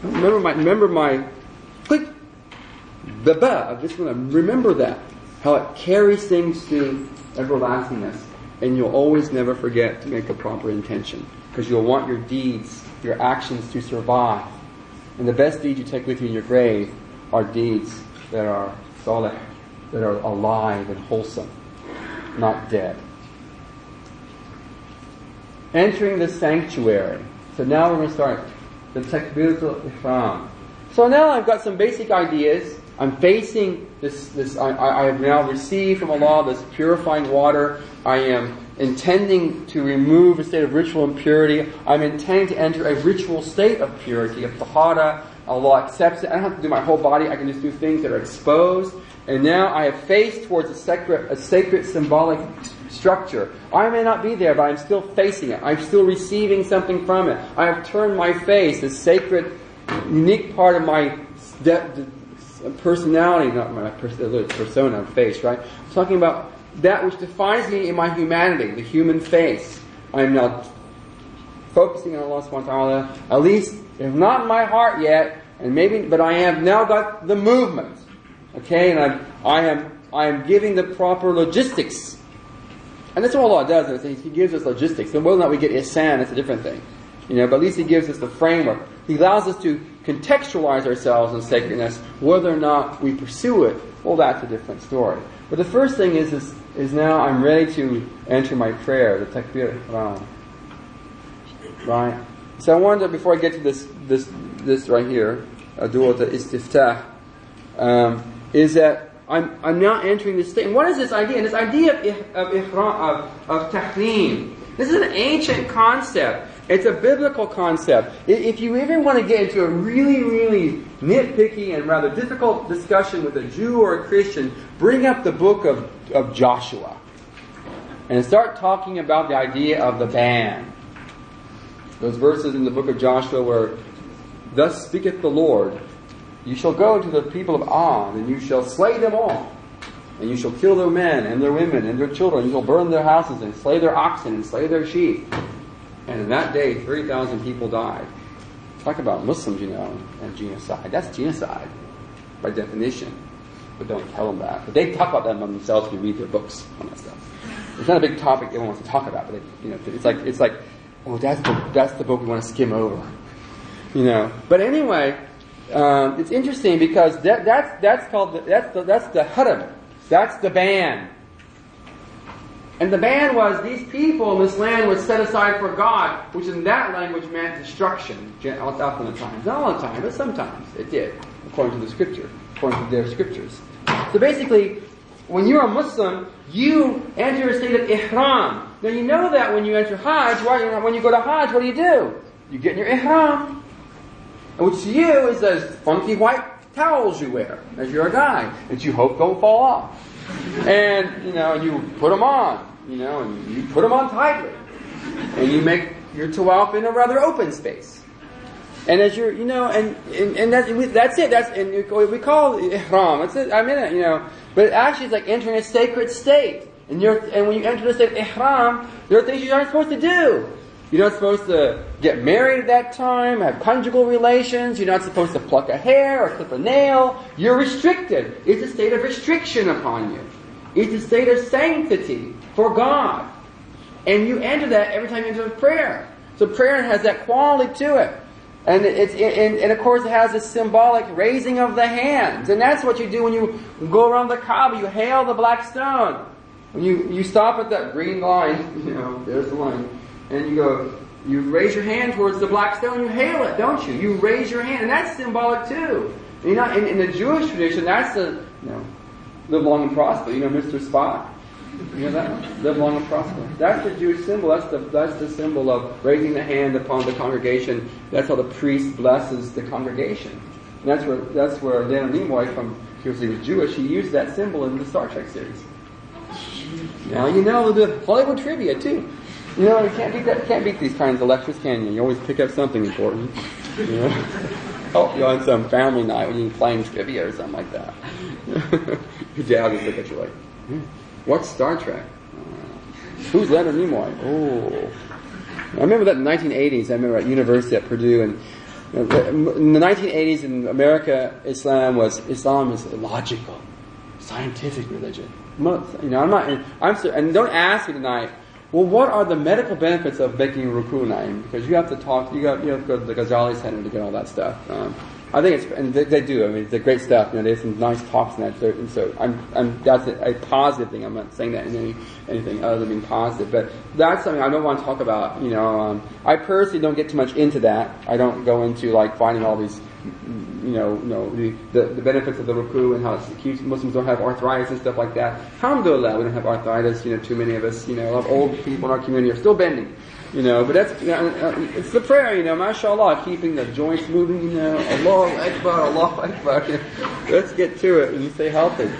remember my quick baba of this one, remember that. How it carries things to everlastingness. And you'll always never forget to make a proper intention. Because you'll want your deeds, your actions to survive. And the best deeds you take with you in your grave are deeds that are salih, that are alive and wholesome, not dead. Entering the sanctuary. So now we're going to start the takbiratul ihram. So now I've got some basic ideas. I'm facing this. I have now received from Allah this purifying water. I am intending to remove a state of ritual impurity. I'm intending to enter a ritual state of purity, of tahara. Allah accepts it. I don't have to do my whole body. I can just do things that are exposed. And now I have faced towards a sacred symbolic structure. I may not be there, but I'm still facing it. I'm still receiving something from it. I have turned my face, this sacred, unique part of my personality, not my persona, face, right? I'm talking about that which defines me in my humanity, the human face. I am now focusing on Allah subhanahu wa ta'ala, at least, if not in my heart yet, but I have now got the movement. Okay, and I am giving the proper logistics. And that's what Allah does, He gives us logistics. And whether or not we get ihsan, that's a different thing. But at least He gives us the framework. He allows us to contextualize ourselves in sacredness. Whether or not we pursue it, well, that's a different story. But the first thing is now I'm ready to enter my prayer, the takbir ihram. Right? So I wanted to, before I get to this right here, dua to istiftah, is that I'm now entering this state. And what is this idea? And this idea of ihram, of tahrim. This is an ancient concept. It's a biblical concept. If you even want to get into a really, really nitpicky and rather difficult discussion with a Jew or a Christian, bring up the book of Joshua. And start talking about the idea of the ban. Those verses in the book of Joshua where, "Thus speaketh the Lord, you shall go to the people of An, and you shall slay them all. And you shall kill their men, and their women, and their children. You shall burn their houses, and slay their oxen, and slay their sheep. And in that day, 30,000 people died." Talk about Muslims, and genocide. That's genocide, by definition. But don't tell them that. But they talk about that among themselves if you read their books on that stuff. It's not a big topic everyone wants to talk about, but it's like, oh, that's the book we want to skim over. But anyway, it's interesting because that's the haram. That's the ban. And the ban was these people in this land was set aside for God, which in that language meant destruction. Often at times. Not all the time, but sometimes it did, according to the scripture, according to their scriptures. So basically, when you're a Muslim, you enter a state of ihram. Now you know that when you enter Hajj, right? When you go to Hajj, what do? You get in your ihram, which to you is those funky white towels you wear as you're a guy that you hope don't fall off. And, you put them on, and you put them on tightly. And you make your tawaf in a rather open space. And as you're, and that's it. And we call it ihram. That's it. But actually it's like entering a sacred state. And when you enter the state of ihram, there are things you aren't supposed to do. You're not supposed to get married at that time, have conjugal relations. You're not supposed to pluck a hair or clip a nail. You're restricted. It's a state of restriction upon you. It's a state of sanctity for God. And you enter that every time you enter prayer. So prayer has that quality to it. And and of course it has this symbolic raising of the hands. And that's what you do when you go around the Kaaba. You hail the black stone. When you stop at that green line, there's the line. And you raise your hand towards the black stone, you hail it, don't you? You raise your hand, and that's symbolic too. In the Jewish tradition, that's live long and prosper. Mr. Spock. You know that one? Live long and prosper. That's the Jewish symbol. That's the symbol of raising the hand upon the congregation. That's how the priest blesses the congregation. And that's where Leonard Nimoy, because he was Jewish, he used that symbol in the Star Trek series. Now the Hollywood trivia too. You can't beat these kinds of lectures, can you? You always pick up something important. Help you on some family night when you're playing trivia or something like that. Your dad would look at you like, what's Star Trek? Who's Leonard Nimoy? Oh. I remember that in the 1980s. I remember at university at Purdue, and in the 1980s in America, Islam is a logical, scientific religion. And don't ask me tonight, well, what are the medical benefits of making ruku, Naeem? Because you have to talk, you have to go to the Ghazali Center to get all that stuff. I think and they do. I mean, it's great stuff. They have some nice talks in that. And so that's a positive thing. I'm not saying that in anything other than being positive, but that's something I don't want to talk about. I personally don't get too much into that. I don't go into like finding all these, the benefits of the ruku and how it keeps Muslims don't have arthritis and stuff like that. Alhamdulillah, we don't have arthritis. Too many of us. A lot of old people in our community are still bending. But that's, it's the prayer, mashallah, keeping the joints moving, Allahu Akbar, Allahu Akbar. Let's get to it and stay healthy.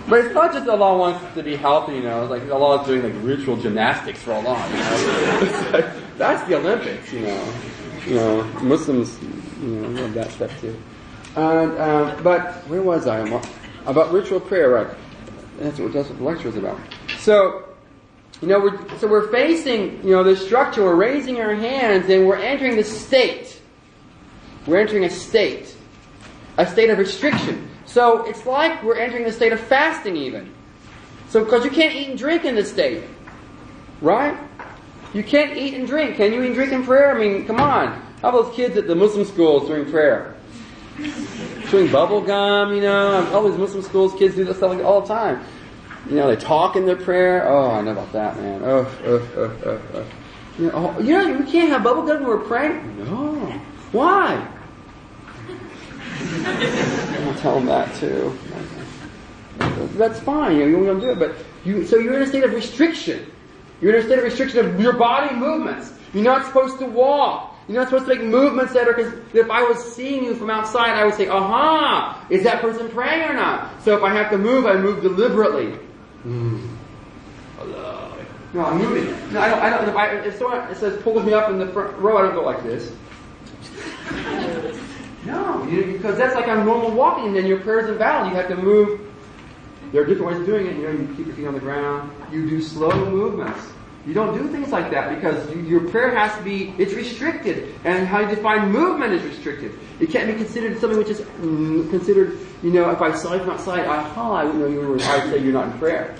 But it's not just Allah wants to be healthy, it's like Allah is doing like ritual gymnastics for Allah, It's like, that's the Olympics, Muslims, love that stuff too. But where was I? About ritual prayer, right? That's what the lecture was about. So, we're facing, the structure, we're raising our hands, and we're entering the state. We're entering a state of restriction. So it's like we're entering the state of fasting even. So, because you can't eat and drink in this state. Right? You can't eat and drink. Can you eat and drink in prayer? I mean, come on. How about those kids at the Muslim schools during prayer? Chewing bubble gum, all these Muslim schools, kids do that stuff all the time. They talk in their prayer. Oh, I know about that, man. We can't have bubble gum when we're praying? No. Why? I'll tell them that too. That's fine. You don't do it, but so you're in a state of restriction. You're in a state of restriction of your body movements. You're not supposed to walk. You're not supposed to make movements because if I was seeing you from outside, I would say, aha, is that person praying or not? So if I have to move, I move deliberately. Allah. No, I'm moving. No, I don't. If someone says pulls me up in the front row, I don't go like this. No, because that's like I'm normal walking, and then your prayer is invalid. You have to move. There are different ways of doing it. You keep your feet on the ground. You do slow movements. You don't do things like that because your prayer has to be, it's restricted. And how you define movement is restricted. It can't be considered something which is considered, if I saw you from outside, I would know I'd say you're not in prayer.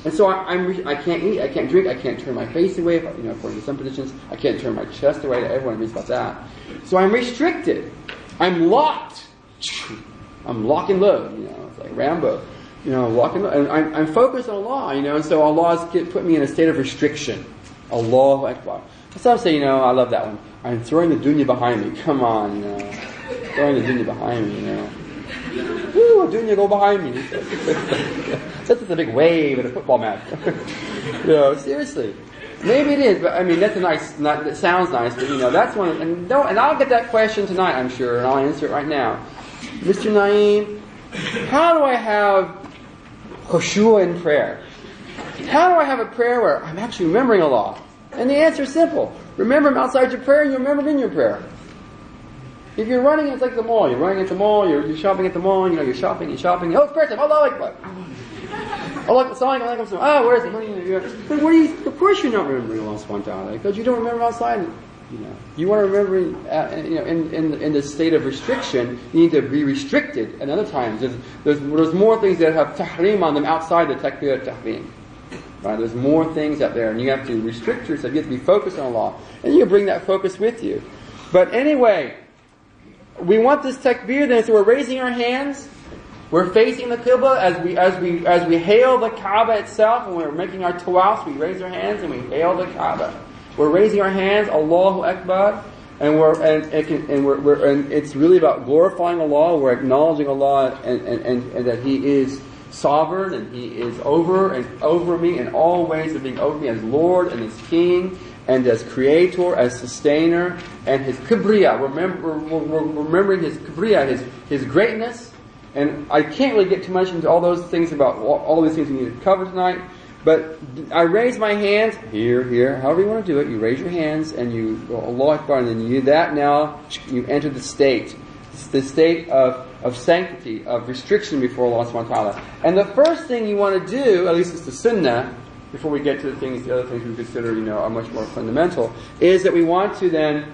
And so I can't eat, I can't drink, I can't turn my face away, according to some positions, I can't turn my chest away, everyone agrees about that. So I'm restricted. I'm locked. I'm lock and load, it's like Rambo. Lock and load. And I'm focused on Allah, and so Allah has put me in a state of restriction. Allahu Akbar. That's why I'm saying, I love that one. I'm throwing the dunya behind me. Come on, Throwing the dunya behind me, Woo, dunya, go behind me. That's just a big wave at a football match. Seriously. Maybe it is, but I mean, that's a nice, that sounds nice, but that's one, and I'll get that question tonight, I'm sure, and I'll answer it right now. Mr. Naeem, how do I have khushu' in prayer? How do I have a prayer where I'm actually remembering Allah? And the answer is simple. Remember Him outside your prayer, and you remember Him in your prayer. If you're running, it's like the mall. You're running at the mall, you're shopping at the mall, you're shopping. Oh, it's prayer time. Allahu Akbar. Where is it? Of course you're not remembering Allah subhanahu wa ta'ala, because you don't remember outside. You want to remember in the state of restriction, you need to be restricted. And other times, there's more things that have tahrim on them outside the takbir tahrim. Right? There's more things out there, and you have to restrict yourself. You have to be focused on Allah, and you bring that focus with you. But anyway, we want this takbir then, so we're raising our hands. We're facing the Qibla as we hail the Kaaba itself, and we're making our tawaf. We raise our hands and we hail the Kaaba. We're raising our hands, Allahu Akbar, and it's really about glorifying Allah. We're acknowledging Allah and that He is sovereign and He is over me in all ways of being over me as Lord and as King and as Creator, as Sustainer, and His Kibriya. We're remembering His Kibriya, His greatness. And I can't really get too much into all those things about all these things we need to cover tonight. But I raise my hands, here, however you want to do it. You raise your hands and you go Allahu Akbar, and then you do that. Now you enter the state. It's the state of sanctity, of restriction before Allah subhanahu wa ta'ala. And the first thing you want to do, at least it's the sunnah, before we get to the other things we consider, are much more fundamental, is that we want to then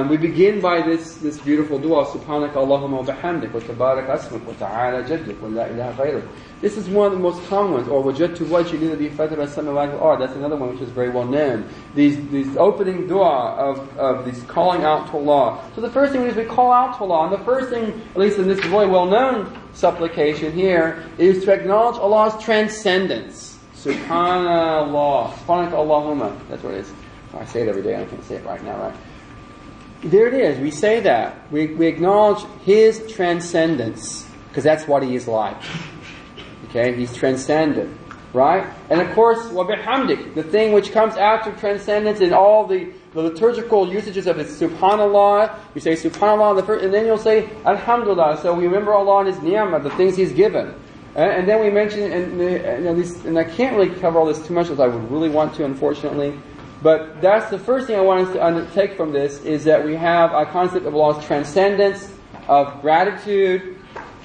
we begin by this beautiful dua, Subhanaka Allahumma wa bihamdik, wa tabarak asmuk, wa ta'ala jaddik, wa la ilaha ghayruk. This is one of the most common ones. Or wajadtu wajhi alladhi fatara as-samawati wal ard. That's another one which is very well known. These opening dua of these calling out to Allah. So the first thing is we call out to Allah. And the first thing, at least in this really well known supplication here, is to acknowledge Allah's transcendence. Subhanallah. Subhanaka Allahumma. That's what it is. I say it every day and I can't say it right now, right? There it is. We say that. We acknowledge His transcendence, because that's what He is like. Okay? He's transcendent. Right? And of course, وَبِحَمْدِكَ, the thing which comes after transcendence in all the liturgical usages of it, Subhanallah. You say Subhanallah, and then you'll say Alhamdulillah. So we remember Allah and His ni'mah, the things He's given. And then we mention, and I can't really cover all this too much as I would really want to, unfortunately. But that's the first thing I want us to undertake from this, is that we have a concept of Allah's transcendence, of gratitude,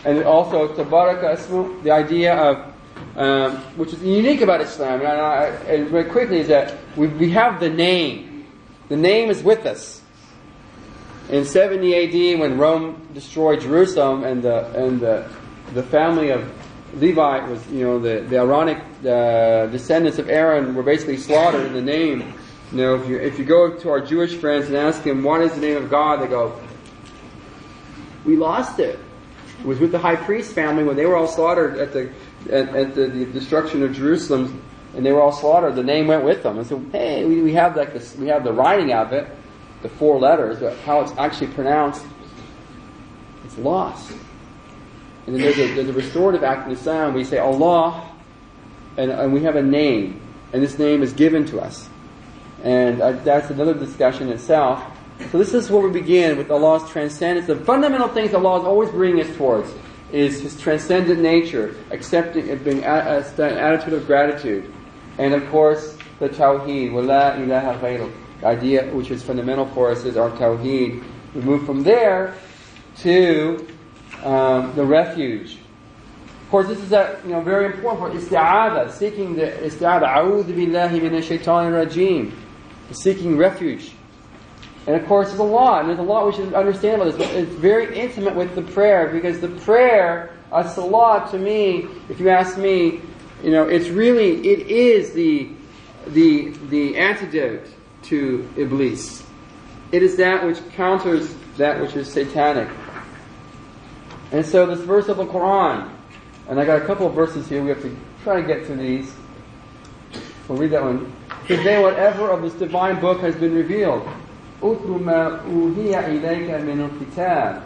and also tabaraka asmu, the idea of, which is unique about Islam, and very quickly, is that we have the name. The name is with us. In 70 AD, when Rome destroyed Jerusalem, and the family of Levi was, the Aaronic descendants of Aaron were basically slaughtered in the name. If you go to our Jewish friends and ask them, what is the name of God? They go, we lost it. It was with the high priest family when they were all slaughtered at the destruction of Jerusalem, and they were all slaughtered. The name went with them. And so, hey, we have we have the writing of it, the 4 letters, but how it's actually pronounced, it's lost. And then there's a restorative act in Islam. We say Allah, and we have a name, and this name is given to us. And that's another discussion itself. So this is where we begin with Allah's transcendence. The fundamental things Allah is always bringing us towards is His transcendent nature, accepting and being an attitude of gratitude, and of course the Tawheed, wa la ilaha ghayruk. The idea which is fundamental for us is our Tawheed. We move from there to the refuge. Of course, this is very important for isti'adah, seeking the isti'adah. A'udhu billahi minash shaitanir rajim. Seeking refuge. And of course, there's a lot we should understand about this. It's very intimate with the prayer, because the prayer, as-salatu, to me, if you ask me, it is the antidote to Iblis. It is that which counters that which is satanic. And so this verse of the Quran, and I got a couple of verses here, we have to try to get to these. We'll read that one. Convey whatever of this divine book has been revealed. Utlu ma uhiya ilayka min al-kitab.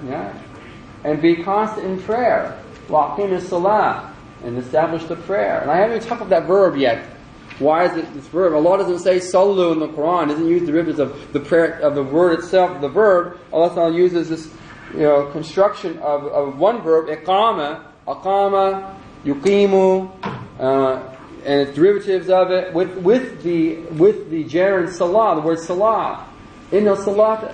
And be constant in prayer. Waqim as-salah. and establish the prayer. And I haven't even talked about that verb yet. Why is it this verb? Allah doesn't say Salah in the Quran. It doesn't use derivatives of the prayer, of the word itself, the verb. Allah uses this, construction of one verb, iqama, aqama, yuqimu, and its derivatives of it with the gerund salah, the word salah. Inna salata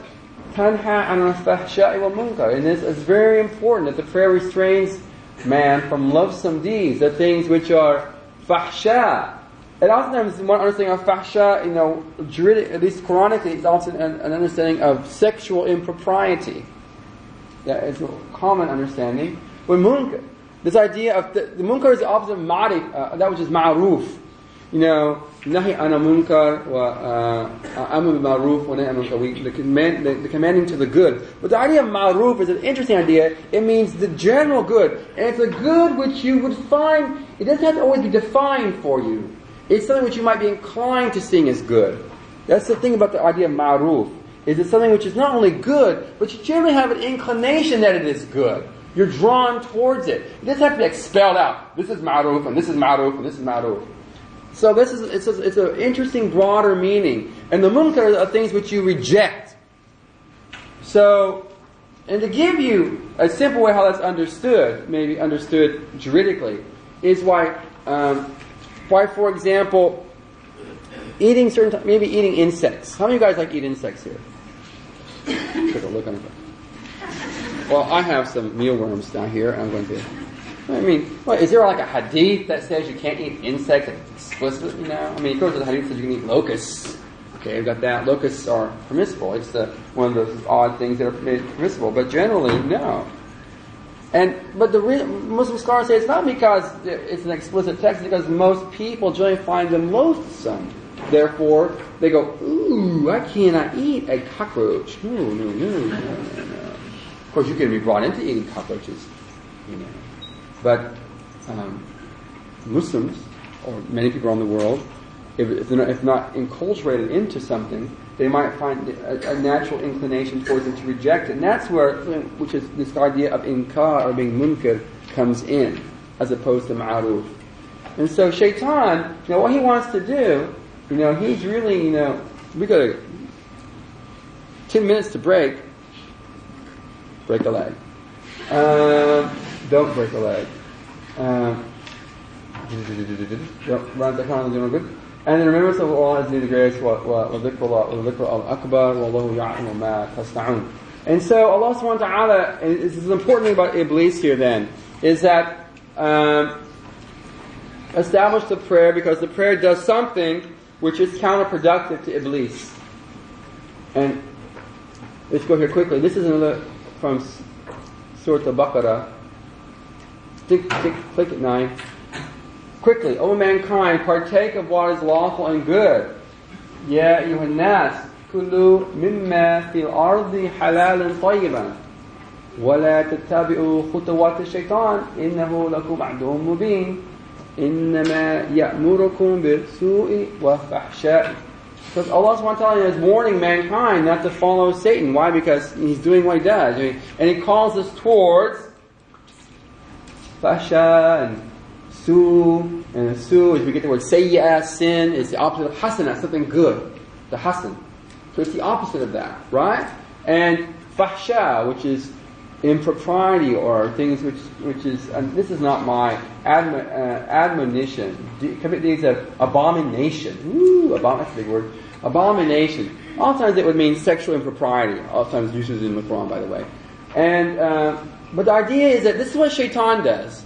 tanha an al-fahsha'i wal munkar. And this is very important, that the prayer restrains man from loathsome deeds, the things which are fahsha. And oftentimes, one understanding of fahsha, juridic, at least Quranically, it's also an understanding of sexual impropriety. That is a common understanding. With munkar, this idea of the munkar is the opposite of ma'rif, that which is ma'ruf. Nahi ana munkar wa amr bil ma'ruf wa nahi anil munkar. The commanding to the good. But the idea of ma'ruf is an interesting idea. It means the general good. And it's a good which you would find, it doesn't have to always be defined for you. It's something which you might be inclined to seeing as good. That's the thing about the idea of ma'ruf. Is it's something which is not only good, but you generally have an inclination that it is good. You're drawn towards it. It doesn't have to be expelled out. This is ma'ruf, and this is ma'ruf, and this is ma'ruf. So it's an interesting, broader meaning. And the munkar are things which you reject. So, and to give you a simple way how that's understood, maybe understood juridically, is why, for example, eating maybe eating insects. How many of you guys like to eat insects here? Take a look on it. Well, I have some mealworms down here, and I'm going to. Is there like a hadith that says you can't eat insects explicitly? Of course, the hadith says you can eat locusts. Okay, we've got that. Locusts are permissible. It's one of those odd things that are permissible, but generally, no. But the Muslim scholars say it's not because it's an explicit text, it's because most people generally find them loathsome. Therefore, they go, ooh, I cannot eat a cockroach. No. Of course, you can be brought into eating cockroaches, But Muslims, or many people around the world, if not enculturated into something, they might find a natural inclination towards it to reject it. And that's which is this idea of inkar, or being munkar, comes in, as opposed to ma'ruf. And so shaitan, what he wants to do, he's really, we got 10 minutes to break a leg. Don't break a leg. Run the Cardinal doing good. And then remember, so Allah is the greatest, وَذِكْرُ akbar, وَاللَّهُ يَعْلَمُ مَا تَصْنَعُونَ. And so Allah subhanahu wa ta'ala, and this is an important thing about Iblis here then, is that establish the prayer, because the prayer does something which is counterproductive to Iblis. And let's go here quickly. This is another from Surah Al-Baqarah. Click at 9. Quickly, O mankind, partake of what is lawful and good. Ya ayyuhan nas, kulu mimma fil ardi halalan tayyiban. ولا تتبعوا خطوات الشيطان إنه لكم عدو مبين إنما يأمركم بالسوء والفحشاء. Because Allah subhanahu wa ta'ala is warning mankind not to follow Satan. Why? Because he's doing what he does. And he calls us towards fahsha and su. And su, as we get the word sayyi'ah, sin, is the opposite of hasana, something good. The hasan. So it's the opposite of that, right? And fahsha, which is impropriety, or things which is, and this is not my admonition. Commit deeds of abomination. That's a big word. Abomination. Oftentimes it would mean sexual impropriety. Oftentimes uses in the Quran, by the way. And but the idea is that this is what shaitan does,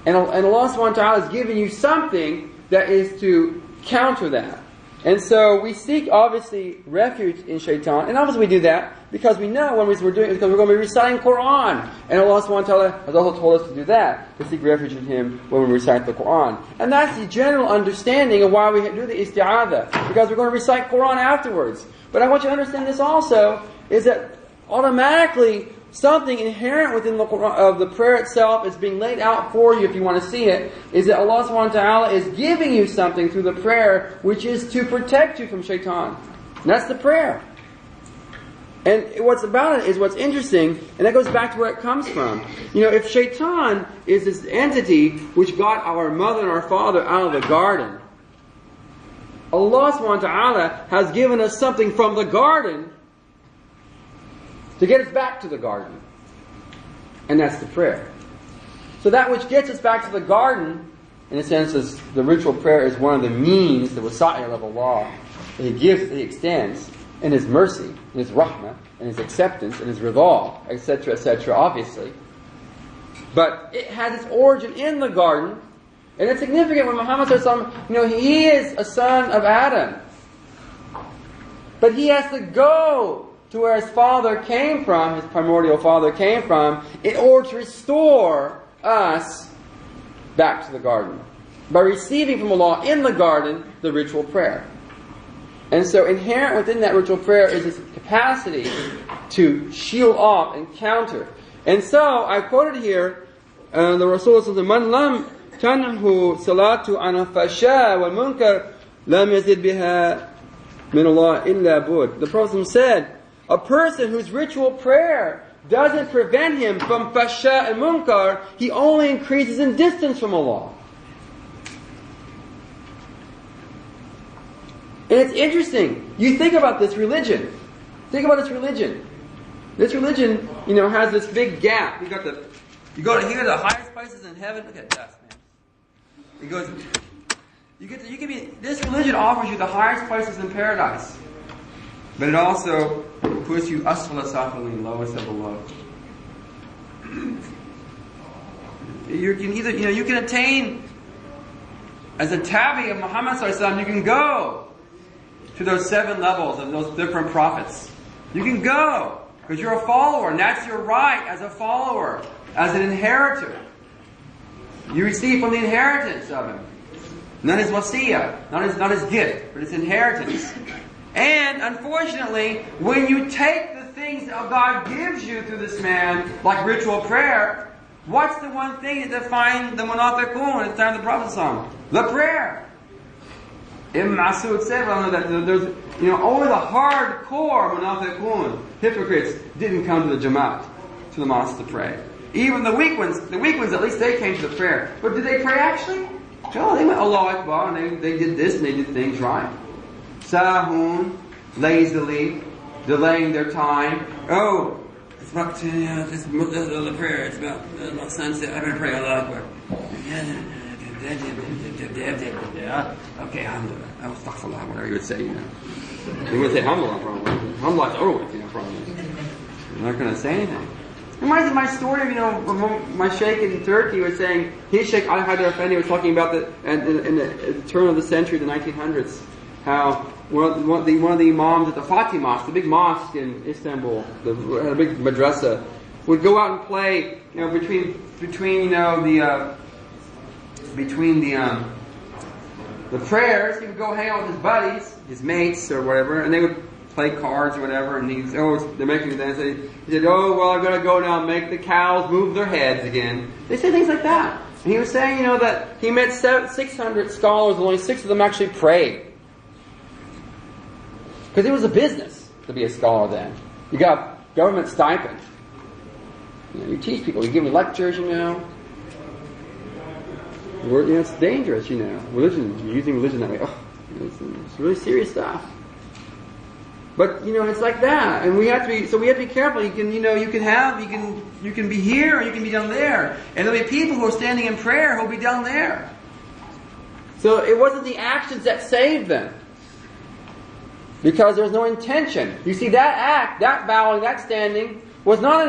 and Allah subhanahu wa ta'ala is giving you something that is to counter that. And so we seek, obviously, refuge in shaitan. And obviously we do that because we know when we're doing it, because we're going to be reciting Quran. And Allah subhanahu wa ta'ala has also told us to do that, to seek refuge in Him when we recite the Quran. And that's the general understanding of why we do the isti'adha, because we're going to recite Quran afterwards. But I want you to understand this also, is that automatically something inherent within the Quran, of the prayer itself, is being laid out for you if you want to see it, is that Allah subhanahu wa ta'ala is giving you something through the prayer which is to protect you from shaitan. And that's the prayer. And what's about it is what's interesting, and that goes back to where it comes from. If Shaitan is this entity which got our mother and our father out of the garden, Allah subhanahu wa ta'ala has given us something from the garden to get us back to the garden. And that's the prayer. So that which gets us back to the garden, in a sense, is the ritual prayer is one of the means, the wasa'il of Allah, that He gives, that He extends, in His mercy, in His rahmah, in His acceptance, in His ridha, etc., obviously. But it has its origin in the garden, and it's significant when Muhammad ﷺ, he is a son of Adam. But he has to go to where his father came from, his primordial father came from, in order to restore us back to the garden. By receiving from Allah in the garden the ritual prayer. And so inherent within that ritual prayer is this capacity to shield off and counter. And so I quoted here the Rasul says, "Man lam tanhu salatu an fasha wal munkar lam yazid biha min Allah illa bud." The Prophet said, a person whose ritual prayer doesn't prevent him from fasha and munkar, he only increases in distance from Allah. And it's interesting. You think about this religion. Think about this religion. This religion, has this big gap. You go to here, the highest places in heaven. Look at that, man. It goes. This religion offers you the highest places in paradise, but it also puts you as-salatu, lowest of the low. You can either, you can attain as a tabi of Muhammad sallallahu alaihi wasallam. You can go to those 7 levels of those different prophets. You can go because you're a follower, and that's your right as a follower, as an inheritor. You receive from the inheritance of him, not his wasiyah, not his gift, but his inheritance. And unfortunately, when you take the things that God gives you through this man, like ritual prayer, what's the one thing that defined the munafiqun at the time of the Prophet? The prayer. Ibn Mas'ud said that there's, only the hardcore munafiqun, hypocrites, didn't come to the Jamaat, to the mosque to pray. Even the weak ones, at least they came to the prayer. But did they pray actually? No, they went Allahu Akbar and they did this and they did things right. Sahun, lazily, delaying their time. Oh, it's about the prayer. It's about sunset. I'm going to pray Allahu Akbar. Okay, alhamdulillah. Astaghfirullah, whatever you would say, You would say alhamdulillah, probably. Alhamdulillah's over with, probably. I'm not going to say anything. It reminds me of my story of, my sheikh in Turkey was saying, his Sheikh Al-Haidar Effendi was talking about in the turn of the century, the 1900s, how one of the imams at the Fatih Mosque, the big mosque in Istanbul, the big madrasa, would go out and play, between the prayers. He would go hang out with his buddies, his mates or whatever, and they would play cards or whatever, and they're making dance. He said, I'm going to go now and make the cows move their heads again. They say things like that. And he was saying, that he met 600 scholars, and only 6 of them actually prayed. Because it was a business to be a scholar then. You got government stipend. You teach people, you give them lectures, It's dangerous, Religion, you're using religion that way. It's really serious stuff. But it's like that, and we have to be careful. You can be here or you can be down there, and there'll be people who are standing in prayer who'll be down there. So it wasn't the actions that saved them, because there was no intention. You see, that act, that bowing, that standing was not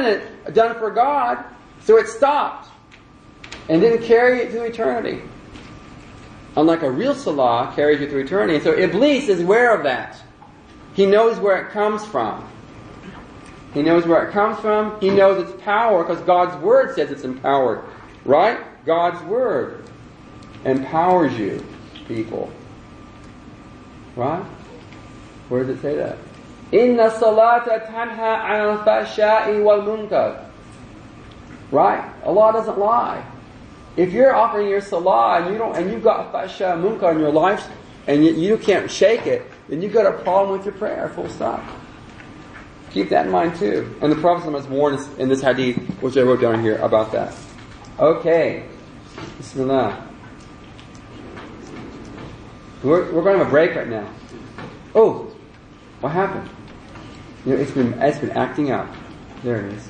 done for God, so it stopped and didn't carry it to eternity. Unlike a real salah carries you through eternity. And so Iblis is aware of that. He knows where it comes from. He knows where it comes from. He knows its power because God's Word says it's empowered. Right? God's Word empowers you, people. Right? Where does it say that? Inna salata tanha anil fahsha'i wal munkar. Right? Allah doesn't lie. If you're offering your salah and you've got fahsha munkar in your life and you can't shake it, then you've got a problem with your prayer, full stop. Keep that in mind too. And the Prophet was warned in this hadith, which I wrote down here, about that. Okay. Bismillah. We're going to have a break right now. Oh, what happened? It's been acting up. There it is.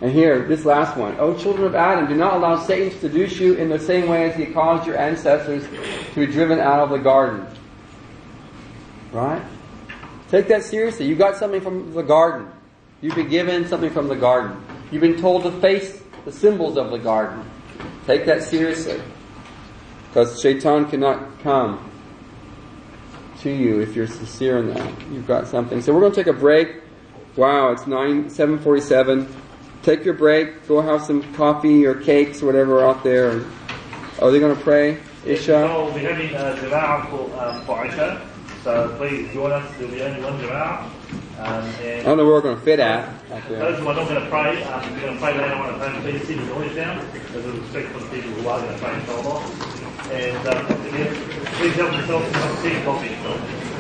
And here, this last one. Oh, children of Adam, do not allow Satan to seduce you in the same way as he caused your ancestors to be driven out of the garden. Right? Take that seriously. You got something from the garden. You've been given something from the garden. You've been told to face the symbols of the garden. Take that seriously. Because shaitan cannot come to you if you're sincere in that. You've got something. So we're going to take a break. Wow, it's 7:47. Take your break. Go have some coffee or cakes or whatever out there. Are they going to pray? Isha? So we'll be having a jama'ah for Isha. So please join us. There'll be only one jama'ah. I don't know where we're going to fit at. Those who are not going to pray, if you're going to pray later on at home, please sit your noise down. As a respect for the people who are going to pray inshallah. And please help yourself to some tea and coffee.